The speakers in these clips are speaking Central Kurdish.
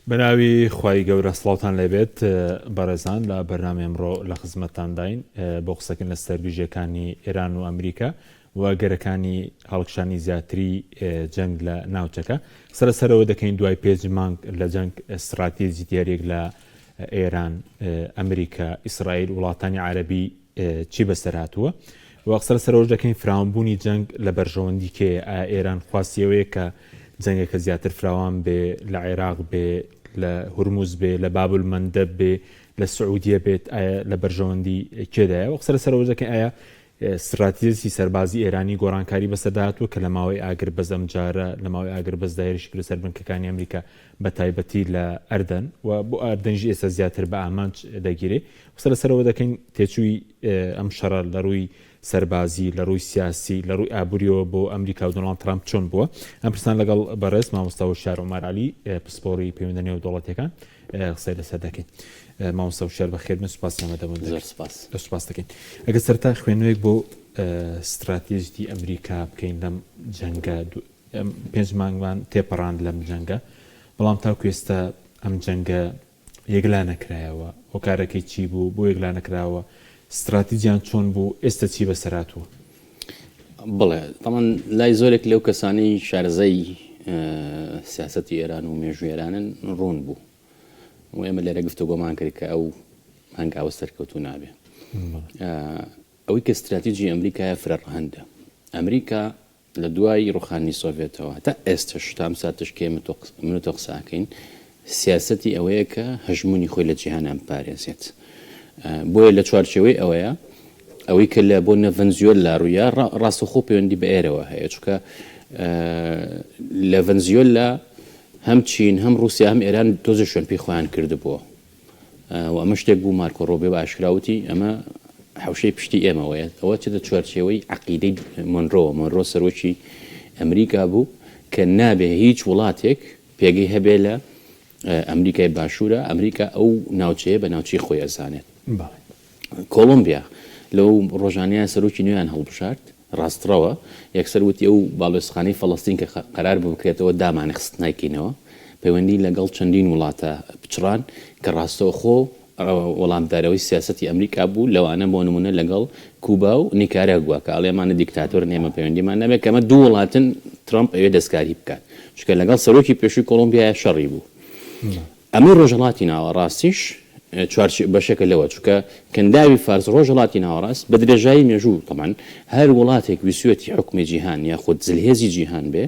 بەناوی خوای گەورە سڵاوتان لێبێت بەڕێزان لە بەرنامە ئەمڕۆ لە خزمەتتان داین بۆ قسەکردن لە سەرگیژەکانی ئێران و ئەمریکا و گەرەکانی هەڵکشانی زیاتری جەنگ لە ناوچەکە سەرەوە دەکەین دوای 5 مانگ لە جەنگ استراتیژی دیارێک لە ئێران ئەمریکا ئیسرائیل وڵاتانی عەرەبی چی بەسەر هاتووە و سەرەوە دەکەین فراوانبوونی جەنگ لە بەرژەوەندی کێ ئێران خواستیەوەیە کە جەنگێکە زیاتر فراوان بێ لە عێراق بێ لە هورموز بێ لە باب المەندەب بێ لە سعودیە بێت لە بەرژەوەندی کێدایە و سەرەوە دەکەین ئایا استراتیژی سەربازی ئێرانی گۆڕانکاری بەسەرداهاتووە کە لە ماوەی ئاگر بەز ئەم جارە لە ماوەی ئاگر بەز دایریش لەسەر بنکەکانی ئەمریکا بە تایبەتی لە ئەردەن و بۆ ئەردەنجی ئێستا زیاتر بە ئامانج دەگیرێ سەرەوە دەکەین تێچووی ئەم شەڕە لە ڕووی سەربازی لە ڕووی سیاسی لە ڕووی ئابوووریەوە بۆ ئەمریکا و دۆناڵد ترامپ چۆن بووە ئەم پرسان لەگەڵ بەڕێز مامۆستا وشار عومەر عەلی پسپۆڕی پەیوەندە نێو دەوڵەتیەکان قسەی لەسەر دەکەین. مامۆستا وشار بەخێر سوپاسیان دەبن سوپاس دەکەین. ئەگەر سەرتا خوێنوویەک بۆ استراتیژی ئەمریکا بکەین لەم جەنگە 5 مانگمان تێپەڕاند لەم جەنگە بەڵام تاکو ئێستا ئەم جەنگە یەکلا نەکرایەوە هۆکارەکەی چی بوو بۆ یەکلا نەکراوە استراتیژیان چۆن بوو ئێستا چی بەسەراتوە؟ بڵێ تەمان لای زۆرێک لەو کەسانی شارزەی سیاسەتی ئێران و مێژووی ئێرانن ڕوون بوو و ئێمە لێرە گفتوگۆمان کرد کە ئەو هەنگاوە سەرکەوتوو نابێ ئەوەی کە استراتیژی ئەمریکایە فرەڕەهەندە ئەمریکا لە دوای ڕوخانی سۆڤێتەوە تا ئێستش تام ساتش کێ من تۆ قساکەین سیاسەتی ئەوەیە کە هەژمونی خۆی لە جیهانیان پارێزێت بۆیە لە چوارچێوەی ئەوەیە ئەوەی کە لە بۆ ڤەنزوێلا ڕوویە ڕاستەخۆ پەیوەندی بە ئێرەوە هەیە چونکە لە ڤەنزوێلا هەم چین هەم رووسیا هەم ئێران تۆزە شوێن پێی خۆیان کردبووە و ئەمە شتێک بوو مارکۆ ڕۆبێ بە ئاشکراوتی ئەمە حوشەی پشتی ئێمەوەیە ئەوە چێتە چوارچێوەی عەقیدەی مۆنرۆ سەرۆکی ئەمریکا بوو کە نابێ هیچ وڵاتێک پێگەی هەبێ لە ئەمریکای باشوورە ئەمریکا ئەو ناوچەیە بە ناوچەی خۆی ئەزانێت. کۆلۆمبیا لەو ڕۆژانیان سەرۆکی نوێیان هەڵبژارد ڕاستڕەوە یەکسەروتی ئەو باڵێسخانەی فەڵەستین کە قەرار بکرێتەوە دامانە خست نایکەینەوە پەیوەندی لەگەڵ چەندین وڵاتە بچران کە ڕاستەوخۆ وەڵامدارەوەی سیاسەتی ئەمریکا بوو لەوانە بۆ نمونە لەگەڵ کوبا و نیکاراگووا کە ئەڵێمانە دیکتاتۆر نێمە پەیوەندیمان نەبێت کەمە دوو وڵاتن ترامپ ئەوێ دەستکاری بکات چونکە لەگەڵ سەرۆکی پێشووی کۆلۆمبیای شەڕی بوو. ئەمە ڕۆژهڵاتی ناوەڕاستیش بەشێکە لەوە چونکە کەنداوی فارس ڕۆژهڵاتی ناوەڕاست بە درێژایی مێژوو تەمان هەر وڵاتێک ویسوەتی حکومی جیهان یاخود زلهێزی جیهان بێ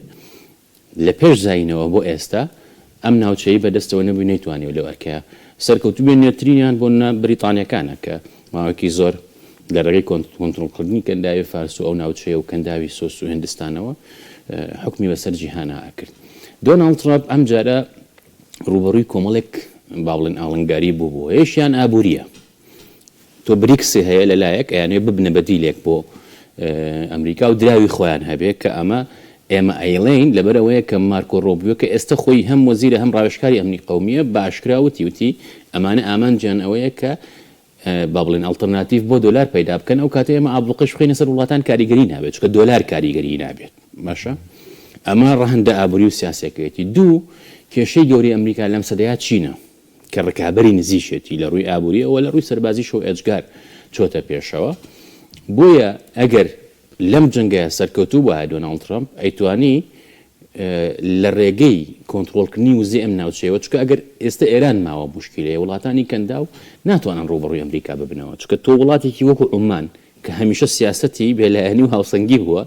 لە پێش زاینەوە بۆ ئێستا ئەم ناوچەی بەدەستەوە نەبووی نەیتوانێ لەوەکە سەرکەوتوو بێنێترینیان بۆ بریتانیەکانە کە ماوەکی زۆر لە ڕێگەی کۆنتڕۆڵکردنی کەنداوی فارس و ئەو ناوچەیە و کەنداوی سۆس و هندستانەوە حکمی بەسەر جیهانە کرد. دۆناڵد ترامپ ئەم جارە ڕوبەڕووی کۆمەڵێک باڵێن ئاڵنگاری بوو هێشیان ئابوووریە تۆ بریکسی هەیە لەلایەک ئەیانێ ببنە بەدیلێک بۆ ئەمریکا و دراوی خۆیان هەبێت کە ئەمە ئێمە ئەیڵین لەبەرەوەیە کە مارکۆ ڕۆبیۆ کە ئێستا خۆی هەم وەزیرە هەم ڕاوێژکاری ئەمنی قەومیە باشکراوتی وتی ئەمانە ئامانجیان ئەوەیە کە با بڵێن ئەڵتەرناتیڤ بۆ دۆلار پەیدا بکەن ئەو کاتە ئێمە ئابڵقش بخینە سەر وڵاتان کاریگەری نابێت چونکە دۆلار کاریگەری نابێت باشە ئەمە ڕەهەندە ئابووری و سیاسەکەیەتی دوو کێشەی گەوری ئەمریکا لەم سەدەیە چینە کە ڕکابەری نزیشێتی لە ڕووی ئابووریەوە لە ڕووی سەربازی شۆ ئەجگار چۆتە پێشەوە بۆیە ئەگەر لەم جەنگە سەرکەوتوو بە دۆناڵد ترامپ ئەیتوانی لە ڕێگەی کۆنتڕۆڵکردنی وزەی ئەم ناوچەیەوە چونکە ئەگەر ئێستا ئێران ماوە موشکیلەیە وڵاتانی کەندا و ناتوانن ڕوبەڕووی ئەمریکا ببنەوە چونکە تۆ وڵاتێکی وەکو عومان کە هەمیشە سیاسەتی بێلایەنی و هاوسەنگی بووە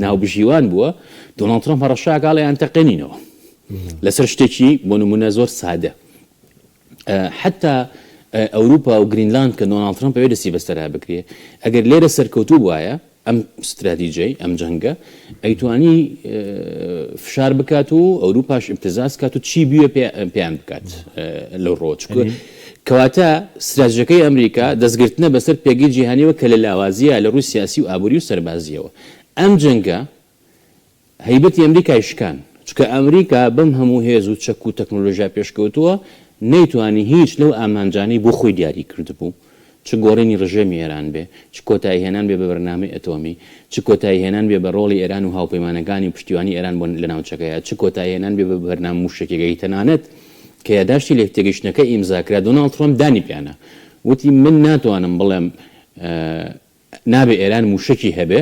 ناوبژیوان بووە دۆناڵد ترامپ هەڕەشاگاڵیان تەقێنینەوە لەسەر شتێکی بۆ نمونە زۆر سادە حتا ئەوروپا و گرینلاند کە دۆناڵد ترامپ ئەوێ دەستی بەسەرا بکرێ ئەگەر لێرە سەرکەوتوو بواە ئەم استراتیژیای ئەم جەنگە ئەیتوانی فشار بکات و ئەوروپاش ئیمتزاز کات و چی بووە پێیان بکات لەو ڕۆچکە کەواتە استراتیژیەکەی ئەمریکا دەستگرتنە بەسەر پێگەی جیهانیەوە کە لە لاوازیە لە ڕووی سیاسی و ئابووری و سەربازیەوە ئەم جەنگە هەیبەتی ئەمریکای شکان چونکە ئەمریکا بەم هەموو هێز و چەک و تەکنۆلۆژیا پێشکەوتووە نەیتوانی هیچ لەو ئامانجانەی بۆ خۆی دیاری کردبوو چ گۆڕینی ڕژێمی ئێران بێ چ کۆتایی هێنان بێ بە بەرنامەی ئەتۆمی چ کۆتایی هێنان بێ بە ڕۆڵی ئێران و هاوپەیمانەکانی پشتیوانی ئێران بۆ لە ناوچەکەیە چ کۆتایی هێنان بێ بە بەرنامە موشکێکەکەی تەنانەت کە یاداشتی لێک تێگەیشتنەکە ئیمزاکرا دۆناڵد ترۆمپ دانی پیانە وتی من ناتوانم بڵێم نابێ ئێران موشکی هەبێ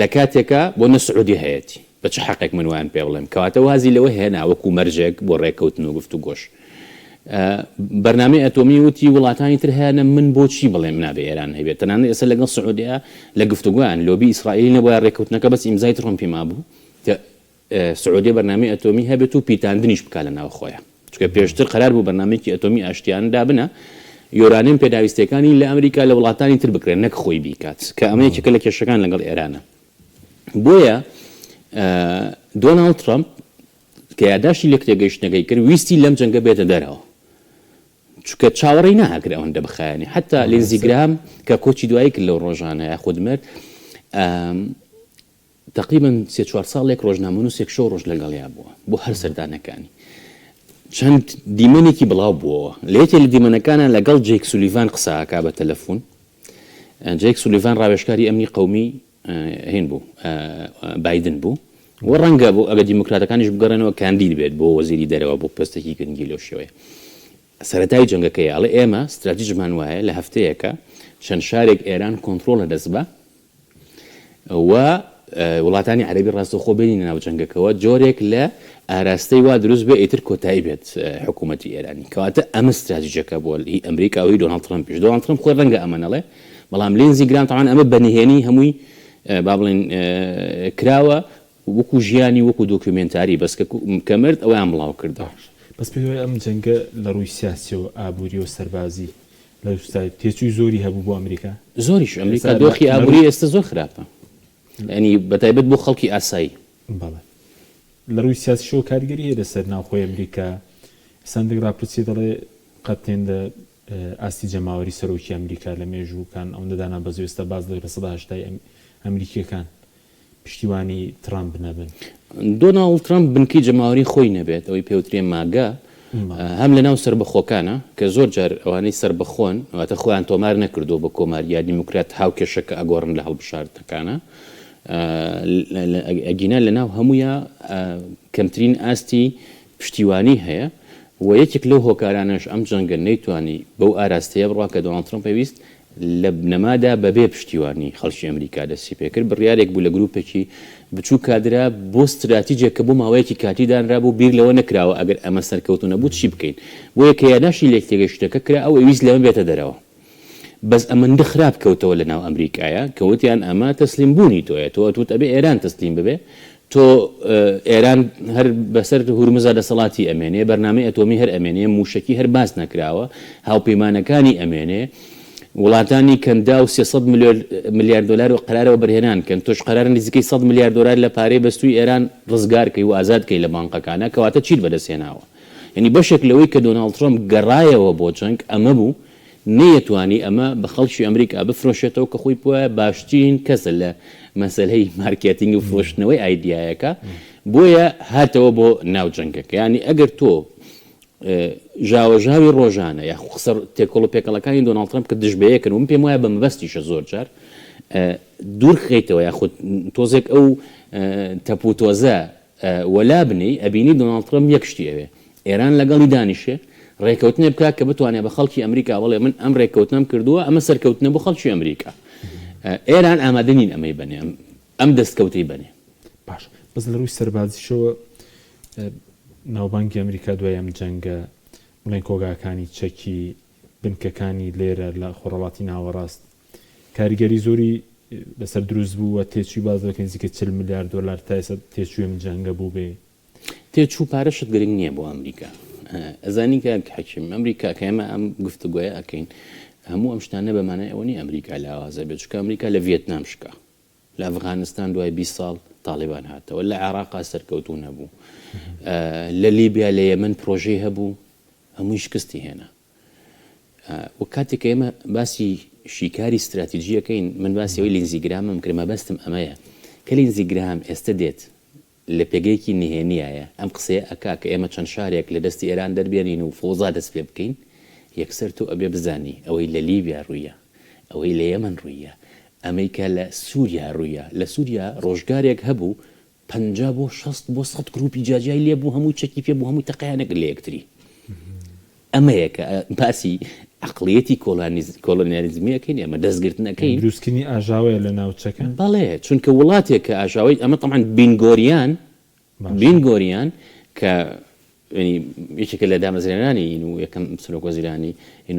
لە کاتێکە بۆ نەسعودی هەیەی بە چه حەقێک من وان پێ بڵێم کەواتە وازی لەوە هێنا وەکو مەرجێک بۆ ڕێککەوتن و گفت و گۆش بەرنامەی ئەتۆمی وتی وڵاتانی تر هەیە من بۆچی بڵێم نابێ ئێران هەبێت تەنانەت ئێستا لەگەڵ سعودیا لە گفتوگویان لۆبی ئیسرائیلی نەبووە ڕێککەوتنەکە بەس ئیمزای ترۆمپی مابوو سعودی بەرنامەی ئەتۆمی هەبێت و پیتاندنیش بکا لە ناو خۆیان چونکە پێشتر قرار بوو بەرنامەیەکی ئەتۆمی ئاشتیان دابنە یۆرانیم پێداویستەکانی لە ئەمریکا لە وڵاتانی تر بکرێن نەک خۆی بیکات کە ئەمەیەکێکە لە کێشەکان لەگەڵ ئێرانە بۆیە دۆناڵد ترۆمپ کە یاداشتی لێک تێگەیشتنەکەی کرد ویستی لەم جەنگە بێتە دەرەوە چونکە چاوەڕێی ناکرد ئەوەندە بخایەنی حتا لێنزی گرام کە کۆچی دوایی کرد لەو ڕۆژانە یاخود مرد تقریبا 3-4 ساڵێک ڕۆژنامەنووسێک شەو ڕۆژ لەگەڵیا بووە بۆ هەر سەردانەکانی چەند دیمەنێکی بڵاو بووەوە لێتێ لە دیمەنەکانە لەگەڵ جێک سولیڤان قساکا بە تەلەفۆن جێک سولیڤان ڕاوێژکاری ئەمنی قەومی هین بوو بایدن بوو و ڕەنگە بۆ ئەگە دیموکراتەکانیش بگەڕێنەوە کاندید بێت بۆ وەزیری دەرەوە بۆ پستێکی گرنگی لەو شێوەیە سەرەتای جەنگەکەی ئەڵێ ئێمە استراتیژمان وایە لە هەفتەیەکە چەند شارێک ئێران کۆنتڕۆڵە دەست بە و وڵاتانی عەرەبی ڕاستەوخۆ بێنینە ناو جەنگەکەوە جۆرێک لە ئاراستەی وا دروست بێ ئیتر کۆتایی بێت حکوومەتی ئێرانی کەواتە ئەمە استراتیژیەکە بۆ هی ئەمریکا و هی دۆناڵد ترۆمپیش دۆناڵد ترۆمپ خۆی ڕەنگە ئەمەنەڵێ بەڵام لێنزی گرام تەمان ئەمە بەنهێنی هەمووی با بڵێن کراوە وەکو ژیانی وەکو دۆکیومنتاری بەس کە مرد ئەویان بڵاو کردە بەس پێوەی ئەم جەنگە لە ڕووی سیاسی و ئابووری و سەربازی لە تێچووی زۆری هەبوو بۆ ئەمریکا زۆریش ئەمریکا دۆخی ئابووری ئێستا زۆر خراپە ینی بەتایبەت بۆ خەڵکی ئاسایی بەڵێ لە ڕووی سیاسی شەوە کاریگەری هەیە لەسەر ناوخۆی ئەمریکا سندێک راپرسی دەڵێ قەتێندە ئاستی جەماوەری سەرۆکی ئەمریکا لە مێژووکان ئەوەندە دانا بە زۆر ئێستا باز لە 80 ئەمریکیەکان پشتیوانی ترامپ نەبن دۆناڵد ترامپ بنکی جەماوەری خۆی نەبێت ئەوەی پێوترێ ماگە هەم لە ناو سربەخۆکانە کە زۆر جار ئەوانەی سربەخۆن واتە خۆیان تۆمار نەکردو بە کۆماریە دیموکرات هاوکێشەکە ئەگۆڕن لە هەڵبشارتەکانە ئەگینا لە ناو هەموویە کەمترین ئاستی پشتیوانی هەیە و یەکێک لەو هۆکارانەش ئەم جەنگە نەیتوانی بەو ئاراستەیە بڕوا کە دۆناڵد ترۆمپ پێویست لە بنەمادا بەبێ پشتیوانی خەڵکی ئەمریکا دەستی پێکرد بڕیارێک بوو لە گروپێکی بچوو کادرا بۆ استراتیجێک کە بۆ ماوەیەکی کاتی دانرا بوو بیر لەوە نەکراوە ئەگەر ئەمە سەرکەوتو نەبوو چی بکەین بۆ یەکە یاداشی لێک تێگەشتەکە کرا ئەو ویست لەمە بێتە دەرەوە بەس ئەمەندە خراپ کەوتەوە لە ناو ئەمریکایە کەوتیان ئەمە تەسلیم بوونی تۆیە تۆ ئەتوت ئەبێ ئێران تەسلیم ببێ تۆ ئێران هەر بەسەر هورمزا دەسەڵاتی ئەمێنێ بەرنامەی ئەتۆمی هەر ئەمێنێ موشکی هەر باس نەکراوە هاوپەیمانەکانی ئەمێنێ وڵاتانی کەندا و 300 ملیارد دلار و قرارەوە بەرهێنان کەن تۆش قرارن نزیکەی 100 ملیارد دلار لە پارەی بەستووی ئێران ڕزگارکەی و ئازادکەی لە بانقەکانە کەواتە چیت بەدەستێناوە یعنی بەشێک لەوەی کە دۆناڵد ترۆمپ گەڕایەوە بۆ جەنگ ئەمە بوو نەیەتوانی ئەمە بە خەڵکی ئەمریکا بفرۆشێتەوە کە خۆی بووە باشترین کەسە لە مەسەلەی مارکێتینگ و فرۆشتنەوەی ئایدیایەکە بۆیە هاتەوە بۆ ناو جەنگەکە ینی ئەگەر تۆ ژاوەژاوی ڕۆژانە یا خسەر تێکۆڵ و پێکەڵەکانی دۆناڵد ترۆمپ کە دژبەیەکن و من پێم وایە بە مەبەستیشە زۆر جار دوور خەیتەوە یاخود تۆزێک ئەو تەپوتۆزە وەلا بنی ئەبینی دۆناڵد ترۆمپ یەک شتی ئەوێ ئێران لەگەڵی دانیشێ ڕێکەوتنێ بکات کە بتوانێت بە خەڵکی ئەمریکا بڵێ من ئەم ڕێکەوتنم کردووە ئەمە سەرکەوتنە بۆ خەڵکی ئەمریکا ئێران ئامادە نین ئەمەی بنێ ئەم دەستکەوتەی بنێ باش بەس لە ڕووی سەربازیشەوە ناوبانکی ئەمریکا دوای ئەم جەنگە بڵێن کۆگاکانی چەکی بنکەکانی لێرە لە خۆڕەڵاتی ناوەڕاست کاریگەری زۆری بەسەر دروست بوو و تێچووی بازەکە نزیکە 40 ملیارد دلار تا ئێستا تێچووی ئەم جەنگە بوو بێ تێچوو پارەشت گرنگ نییە بۆ ئەمریکا ئەزانی کە حەکیم ئەمریکا کە ئێمە ئەم گفتوگوۆیە ئەکەین هەموو ئەم شتانە بەمانای ئەوە نی ئەمریکا لە ئاوازە بێت چونکە ئەمریکا لە ڤێتنام شکا لە ئەفغانستان دوای 20 ساڵ تاڵیبان هاتەوە لە عێراقا سەرکەوتوو نەبوو لە لیبیا لە یەمەن پرۆژەی هەبوو هەمووی شکستی هێنا و کاتێک کە ئێمە باسی شیکاری استراتیژیەکەین من باسی ئەوەی لینزیگرامم کرد مەبەستم ئەمەیە کە لینزیگرام ئێستا دێت لە پێگەیەکی نهێنیایە ئەم قسەیە ئەکا کە ئێمە چەند شارێک لە دەستی ئێران دەربێنین و فۆزا دەست پێ بکەین یەکسەر تۆ ئەبێ بزانی ئەوەی لە لیبیا ڕوویە ئەوەی لە یەمەن ڕوویە ئەمریکا لە سووریا ڕوویە لە سووریا ڕۆژگارێک هەبوو 50 بۆ 60 بۆ 100 گروپی جاجای لێ بوو هەموو چەکی پێ بوو هەمووی تەقیانەک لە یەکتری ئەمەیە کە باسی عقليەتی کۆلۆنیالیزمیەکەین ئێمە دەستگرتنەکەین دروستکردنی ئاژاوەیە لە ناوچەکە بەڵێ چونکە وڵاتێک کە ئاژاوی ئەمە طبعاً بینگۆریان کە یەکێکە لە دامەزرێنانی و یەکەم سەرۆک وەزیرانی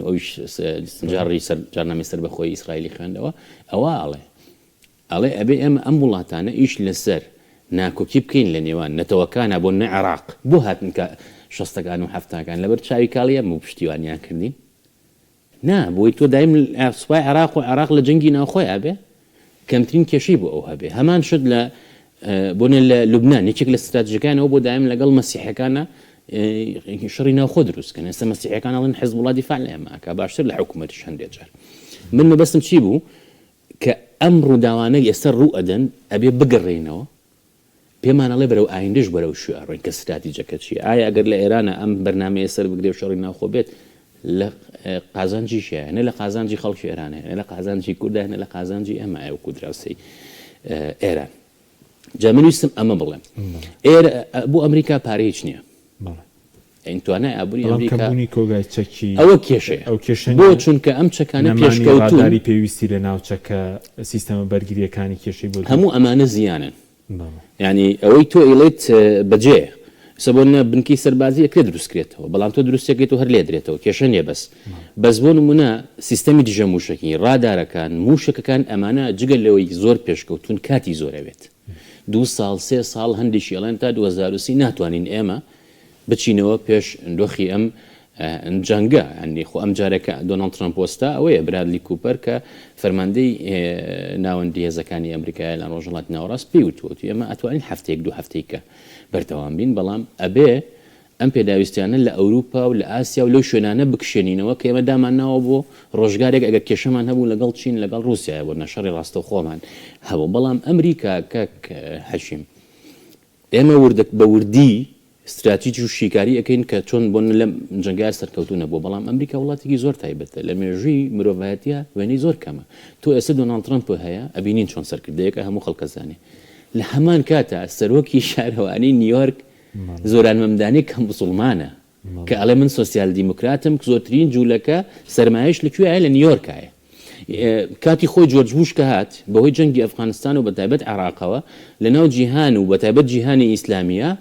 ئەویش جارنامەی سەربەخۆی ئیسرائیلی خوێندەوە ئەوە ئەڵێ ئەبێ ئێمە ئەم وڵاتانە ئیش لەسەر ناکۆکی بکەین لە نێوان نەتەوەکانە بۆ نە عێراق بۆ هاتن کە شەستەکان و هەفتاکان لەبەر چاوی کاڵی ئەمە و پشتیوانیان کردین نا بۆی تۆ دایم سوپای عێراق لە جەنگی ناوخۆی ئەبێ کەمترین کێشەی بۆ ئەو هەبێ هەمان شت لە بۆنە لە لوبنان یەکێک لە استراتژیەکانەوە بۆ دایم لەگەڵ مەسیحەکانە شەڕی ناوخۆ دروستکەن ئێستا مەسیحەکان ئەڵێن حیزب دیفاع لە ئێمەکە باشتر لە حکوومەتیش هەندێک جار من مەبەستم چی بوو کە ئەم ڕووداوانە ئێستا ڕوو ئەدەن ئەبێ بگەڕێنەوە پێمان ئەڵێ بەرەو ئایندەش بەرەو شوێڕۆین کە استراتیجەکە چی ئایا ئەگەر لە ئێرانە ئەم بەرنامەیە سەر بگرێ و شەڕی ناوخۆ بێت لە قازانجی شیە نە لە قازانجی خەڵکی ئێرانە نە لە قازانجی کوردە نە لە قازانجی ئێمە ئەو دراوسەی ئێران جا من ویستم ئەمە بڵێم بۆ ئەمریکا پارەیەک نییە ئەینتوانای ئابووری ئەمریکا ئەوە کێشەیە بۆ چونکە ئەم چەکانە پێشکەوتوی پێویستی لە ناوچەکە سیستەمە بەرگریەکانی کێشەی بۆ هەموو ئەمانە زیانن ینی ئەوەی تۆ ئیڵێت بەجێ سەبۆنە بنکی سەربازی ئەکرێ دروستکرێتەوە بەڵام تۆ دروستەکەیت و هەر لێ درێتەوە کێشە نیە بەس بۆ نمونە سیستەمی دژە موشکی ڕادارەکان موشکەکان ئەمانە جگەل لەوەی زۆر پێشکەوتون کاتی زۆرەوێت 2 ساڵ 3 ساڵ هەندێکی ئەڵێن تا 2030 ناتوانین ئێمە بچینەوە پێش دۆخی ئەم جەنگە ئەنی خۆ ئەم جارێکە دۆناڵد ترامپ وەستا ئەوەیە برادلی کوپەر کە فەرماندەی ناوەندی هێزەکانی ئەمریکای لە ڕۆژهەڵاتی ناوەڕاست پێی وتووە ئێمە ئەتوانین هەفتەیەک 2 هەفتەیەکە بەردەوام بین بەڵام ئەبێ ئەم پێداویستیانە لە ئەوروپا و لە ئاسیا و لەو شوێنانە بکشێنینەوە کە ئێمە دامانناوە بۆ ڕۆژگارێک ئەگەر کێشەمان هەبوو لەگەڵ چین لەگەڵ رووسیا بۆ نەشەڕی ڕاستە خۆمان هەبوو بەڵام ئەمریکا کەک حەشیم ئێمە بە وردی استراتیجی و شیکاری ئەەکەین کە چۆن بۆن لەم جەنگای سەرکەوتو نەبوو بەڵام ئەمریکا وڵاتێکی زۆر تایبەتە لە مێژووی مرۆڤایەتیە وێنەی زۆر کەمە تۆ ئێستا دۆناڵد ترامپ هەیە ئەبینین چۆن سەرکردەیەکە هەموو خەڵکەزانێ لە هەمان کاتە سەرۆکی شارەوانی نیویۆرک زۆران مەمدانی کەم مسڵمانە کە ئەڵێ من سۆسیال دیموکراتم زۆرترین جوولەکە سەرمایش لەکوێیە لە نیویۆرکایە کاتی خۆی جۆرج بوش کە هات بەهۆی جەنگی ئەفغانستان و بەتایبەت عێراقەوە لەناو جیهان و بەتایبەت جیهانی ئیسلامیە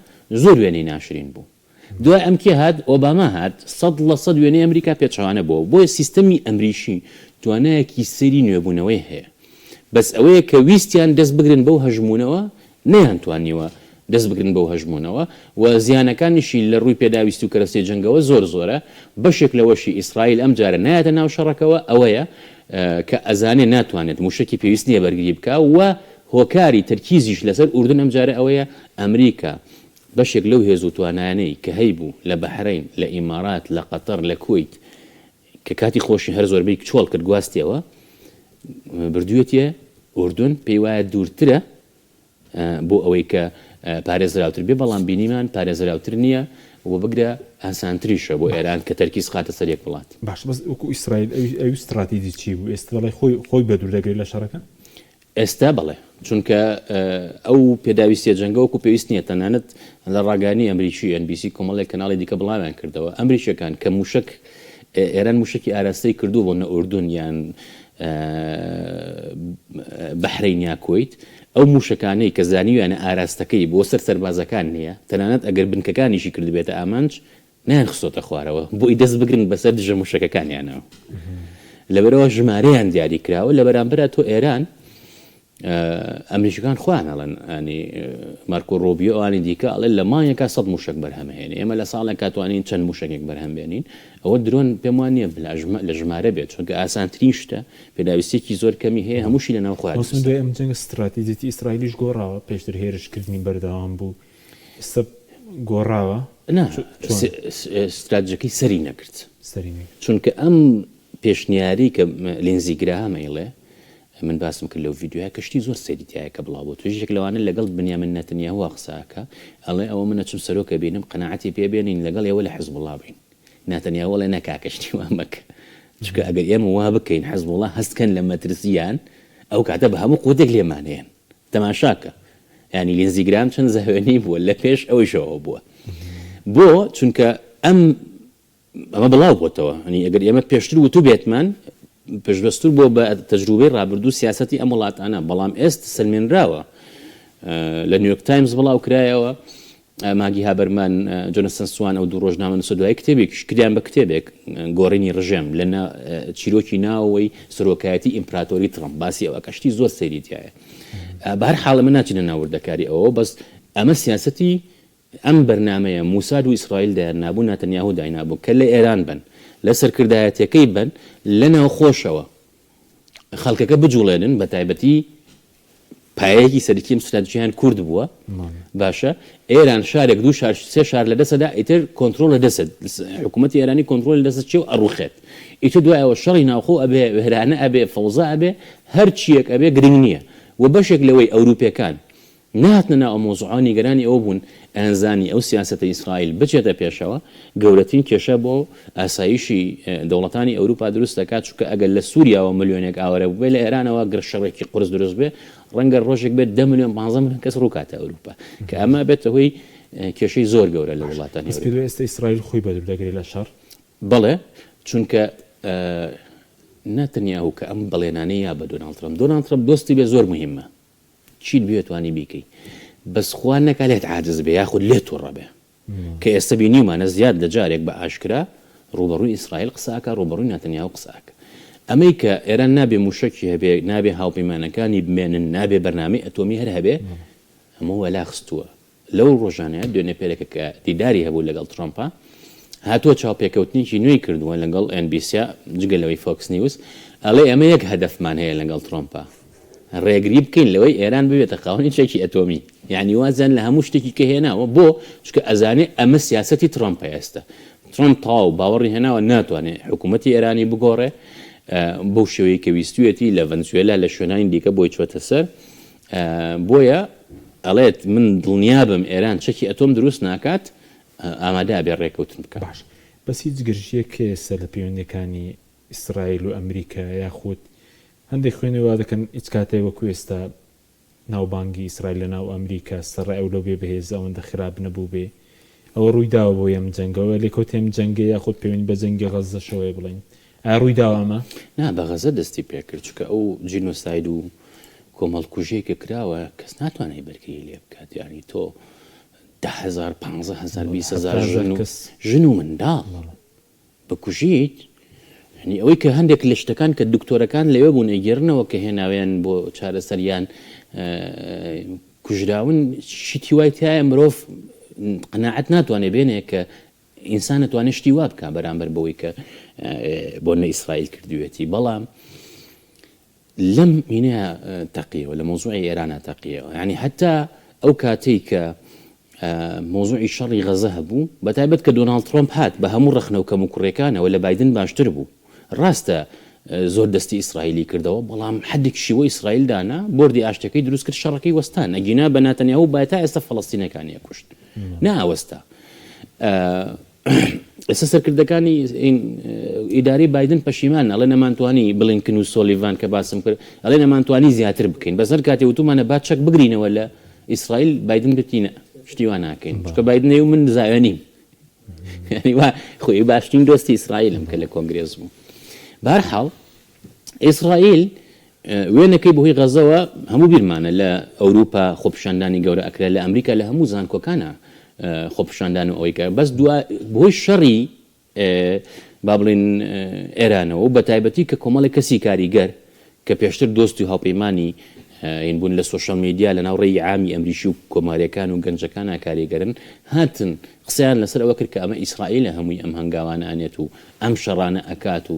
زۆر وێنەی ناشرین بوو دوای ئەم کێ هات ئۆباما هات 100% وێنەی ئەمریکا پێچەوانە بووە بۆیە سیستەمی ئەمریشی توانایەکی سەری نوێبوونەوەی هەیە بەس ئەوەیە کە ویستیان دەست بگرن بەو هەژمونەوە نەیانتوانیوە دەست بگرن بەو هەژمونەوە و زیانەکانیشی لە ڕووی پێداویستی و کەرەسەی جەنگەوە زۆرە بەشێک لەوەشی ئیسرائیل ئەم جارە نایەتە ناو شەڕەکەوە ئەوەیە کە ئەزانێ ناتوانێت موشکی پێویست نییە بەرگری بکە و هۆکاری تەرکیزیش لەسەر ئوردن ئەم جارە ئەوەیە ئەمریکا بەشێک لەو هێز و توانانەی کە هەیبوو لە بەحرین لە ئیمارات لە قەتەر لە کویت کە کاتی خۆشی هەر زۆربەی چۆڵ کرد گواستیەوە بردوێتە ئوردن پێی وایە دوورترە بۆ ئەوەی کە پارێزراوتر بێ بەڵام بینیمان پارێزراوتر نییە و بگرە ئاسانتریشە بۆ ئێران کە تەرکیز خاتە سەر یەک وڵات باش بەس وەکو ئیسرائیل ئەوی استراتیجی چی بوو ئێستا دەڵێ خۆی بە دوور دەگرێت لە شەڕەکە ئێستا بڵێ چونکە ئەو پێداویستە جەنگەوەکو پێویست نییە تەنانەت لە ڕاگانی ئەمریکی NBC کۆمەڵێک کەناڵی دیکە بڵاویان کردەوە ئەمریکیەکان کە موشک ئێران موشکی ئاراستەی کردو بۆ نە ئوردون یان بەحرین یا کویت ئەو موشکانەی کە زانیویانە ئاراستەکەی بۆ سەربازەکان نییە تەنانەت ئەگەر بنکەکانیشی کردبێتە ئامانج نیان خسۆتە خوارەوە بۆی دەست بگرن بەسەر دژە موشکەکانیانەوە لەبەرەوە ژمارەیان دیاری کراوە لە بەرامبەر تۆ ئێران ئەمریکان خوان ئەڵێن ئەنی مارکۆ ڕۆبیۆ ئەوانی دیکە ئەڵێن لە مانگێکا 100 موشک بەرهەمهێنێ ئێمە لە ساڵێک کاتوانین چەند موشکێک بەرهەمبێنین ئەوە درۆن پێم وانە لە ژمارە بێت چونکە ئاسانترین شتە پێداویستێکی زۆر کەمی هەیە هەمووشی لە ناو خوارد دوای ئەم جەنگە استراتیجیەتی ئیسرائیلیش گۆڕاوە پێشتر هێرشکردنی بەردەوام بوو ئێستا گۆڕاوە استراتیجەکەی سەری نەکرد چونکە ئەم پێشنیاری کە لینزی گراهامەیڵێ من باسم کرد لەو ڤیدیۆیە کەشتی زۆر سەریتایە کە بڵاو بۆ توێژێک لەوانە لەگەڵ بنیامین نەتەنیاهو قساکە ئەڵێ ئەوە منە چم سەرۆکە بینم قەناعەتی پێبێنین لەگەڵ ئێوە لە حیزبوڵڵا بین ناتەنیاهو وڵێ نەکا کەشتی وان مەکە چونکە ئەگەر ئێمە وا بکەین حیزبوڵڵا هەستکەن لە مەترسیان ئەو کاتە بە هەموو قوتێک لێمانەیەن تەماشاکە ینی لینزیگرام چەند زەهێنی بووە لە پێش ئەوەیشەوە بووە بۆ چونکە ئەم ئەمە بڵاو بۆتەوە ئەنی ئەگەر ئێمە پێشتر وتو بێتمان پێشبەستور بۆ بە تەجروبەی ڕابردوو سیاسەتی ئەم وڵاتانە بەڵام ئێستا سلمێنراوە لە نیویۆرک تایمز بڵاو کرایەوە ماگی هابەرمان جۆنەسن سوان ئەو دوو ڕۆژنامە نووسە دوای کتێبێک شکریان بە کتێبێک گۆڕینی ڕژێم لە چیرۆکی ناوەوەی سەرۆکایەتی ئیمپراتۆری ترامپ باسی ئەوە کەشتی زۆر سەیریتایە بەهەر حاڵە من ناچینە ناوردەکاری ئەوە بەس ئەمە سیاسەتی ئەم بەرنمەیە موساد و ئیسرائیل دایانابوو ناتەنیاهو داینابوو کە لە ئێران بن لە سەرکردایەتەکەی بن لە ناوخۆشەوە خەڵکەکە بجوڵێنن بە تایبەتی پایەیەکی سەرکی ستراتژیان کورد بووە باشە ئێران شارێک دوو شار سێ شار لە دەسەدا ئیتر کۆنتترۆل لە دەست حکوومەتی ئێرانی کۆنتترۆل لە دەست چێ و ئەڕوخێت ئیتر دوایەوە شەڕی ناوخۆ ئەبێ هەرانە ئەبێ فەوزا ئەبێ هەر چیەک ئەبێ گرنگ نییە و بەشێک لەوەی ئەوروپیەکان نهاتنە ناو مۆزوعانی گەرانی ئەوە بوون ئەنزانی ئەو سیاسەتە ئیسرائیل بچێتە پێشەوە گەورەترین کێشە بۆ ئاسایشی دەوڵەتانی ئەوروپا دروست دەکات چونکە ئەگەر لە سووریاوە ملیۆنێک ئاوارە بێ لە ئێرانەوە گرشەڕێکی قرس دروست بێ ڕەنگە ڕۆژێک بێت 10 ملیۆن 15 ملیۆن کەس ڕووکاتە ئەوروپا کە ئەمە بێتە هۆی کێشەی زۆر گەورە لە وڵاتانی ئێستا ئیسرائیل خۆی بەدوردەگری لە شەڕ بەڵێ چونکە نەتەنیاهو کە ئەم بەڵێنانەی یا بە دۆناڵد ترامپ دۆستی بێ زۆر مهمە چیت بێتوانی بیکەی بەس خوان نەکات لێت عاجز بێ یاخود لێت تووڕە بێ کە ئێستا بینیمانە زیاد لە جارێک بە ئاشکرا ڕوبەڕووی ئیسرائیل قساکە ڕوبەڕووی نەتەنیاهو قساکە ئەمەی کە ئێران نابێ موشکی هەبێ نابێ هاوپەیمانەکانی بمێنن نابێ بەرنامەی ئەتۆمی هەر هەبێ هەموو وەلاخستووە لەو ڕۆژانەیە دوێنێ پێرێکە کە دیداری هەبوو لەگەڵ ترامپا هاتووە چاوپێکەوتنیی نوێی کردووە لەگەڵ NBC جگەلەوەی فۆکس نیوز ئەڵێ ئەمە یەک هەدەفمان هەیە لەگەڵ ترامپا ڕێگری بکەین لەوەی ئێران ببێتە خاوەنی چێکی ئەتۆمی یعنی وازان لە هەموو شتێکی کە هێناوە بۆ چکە ئەزانێ ئەمە سیاسەتی ترامپە ئێستا ترامپ تاو باوەڕی هێناوە ناتوانێت حکوومەتی ئێرانی بگۆڕێ بۆ شێوەیە کە ویستوێتی لە ڤەنزوێلا لە شوێنانی دیکە بۆی چوەتە سەر بۆیە ئەڵێت من دڵنیابم ئێران چەکی ئەتۆم دروست ناکات ئامادە بێ ڕێکەوتن بکە باش بەس هیچ گرژیەک ئێستا لە پەیوەندەکانی ئیسرائیل و ئەمریکا یاخود هەندێک خوێنەوە دەکەن هیچ کاتێک وەکو ئێستا ناوبانگی ئیسرائیل لە ناو ئەمریکا سەرڕای ئەو لەو بێ بەهێز ئەوەندە خراپ نەبوو بێ ئەوە ڕوویداوە بۆ یەم جەنگەوە لێکۆتێم جەنگە یاخود پەیوەند بە جەنگی غەزەشەوەی بڵین ڕوویداوە ئەمە نا بە غەزە دەستی پێکرد چکە ئەو جینۆساید و کۆمەڵکوژەیەکە کراوە کەس ناتوانێت بەرگری لێ بکات یعنی تۆ 10,000 15,000 20,000 ژن و منداڵ بکوژیت يعني ئەوەی کە هەندێک لە شتەکان کە دکتۆرەکان لەوێ بوون ئەگەێڕنەوە کە هێناویان بۆ چارەسەریان کوژراون شتی وای تایە مرۆڤ قەناعەت ناتوانێت بێنێ کە ئینسان نەتوانێت شتی وا بکە بەرامبەر بەوەی کە بۆ نە ئیسرائیل کردوێتی بەڵام لەم مینەیە تەقیەوە لە مۆزوعی ئێرانە تەقیەوە يعني حتا ئەو کاتەی کە مۆزوعی شەڕی غەزە هەبوو بەتایبەت کە دۆناڵد ترامپ هات بە هەموو ڕەخنە و کەم و کوڕێکانەوە لە بایدن باشتر بوو ڕاستە زۆر دەستی ئیسرائیلی کردەوە بەڵام حدێک شیوە ئیسرائیل دانا بردی ئاشتەکەی دروست کرد شەڕەکەی وەستان ئەگینا بە ناتەنیاهو باید تا ئێستا فەڵەستینەکانیە کوشت ناوەستا ئێستا سەرکردەکانی ئیداری بایدن پەشیمان ئەڵێ نەمانتوانی بلینکن و سۆلیڤان کە باسم کرد ئەڵێ نەمانتوانی زیاتر بکەین بەسەر کاتێ وتومانە با چەک بگرینەوە لە ئیسرائیل بایدن بتینە شتیوان ناکەین چکە بایدنێ و من زایۆنیم خۆی باشترین دۆستی ئیسرائیلم کە لە کۆنگرێز بوو بەهەرحاڵ ئیسرائیل وێنەکەی بەهۆی غەزەوە هەموو بیرمانە لە ئەوروپا خۆپیشاندانی گەورە ئەکرا لە ئەمریکا لە هەموو زانکۆکانە خۆپیشاندان و ئەوەی کە بەس بەهۆی شەڕی با بڵێن ئێرانەوە و بە تایبەتی کە کۆمەڵی کەسی کاریگەر کە پێشتر دۆستی و هاوپەیمانی این بوون لە سوۆشەڵ میدیا لە ناو ڕێی عامی ئەمریکی و کۆماریەکان و گەنجەکان کاریگەرن هاتن قسەیان لەسەر ئەوە کرد کە ئەمە ئیسرائیل هەمووی ئەم هەنگاوانە ئەنێت و ئەم شەڕانە ئەکات و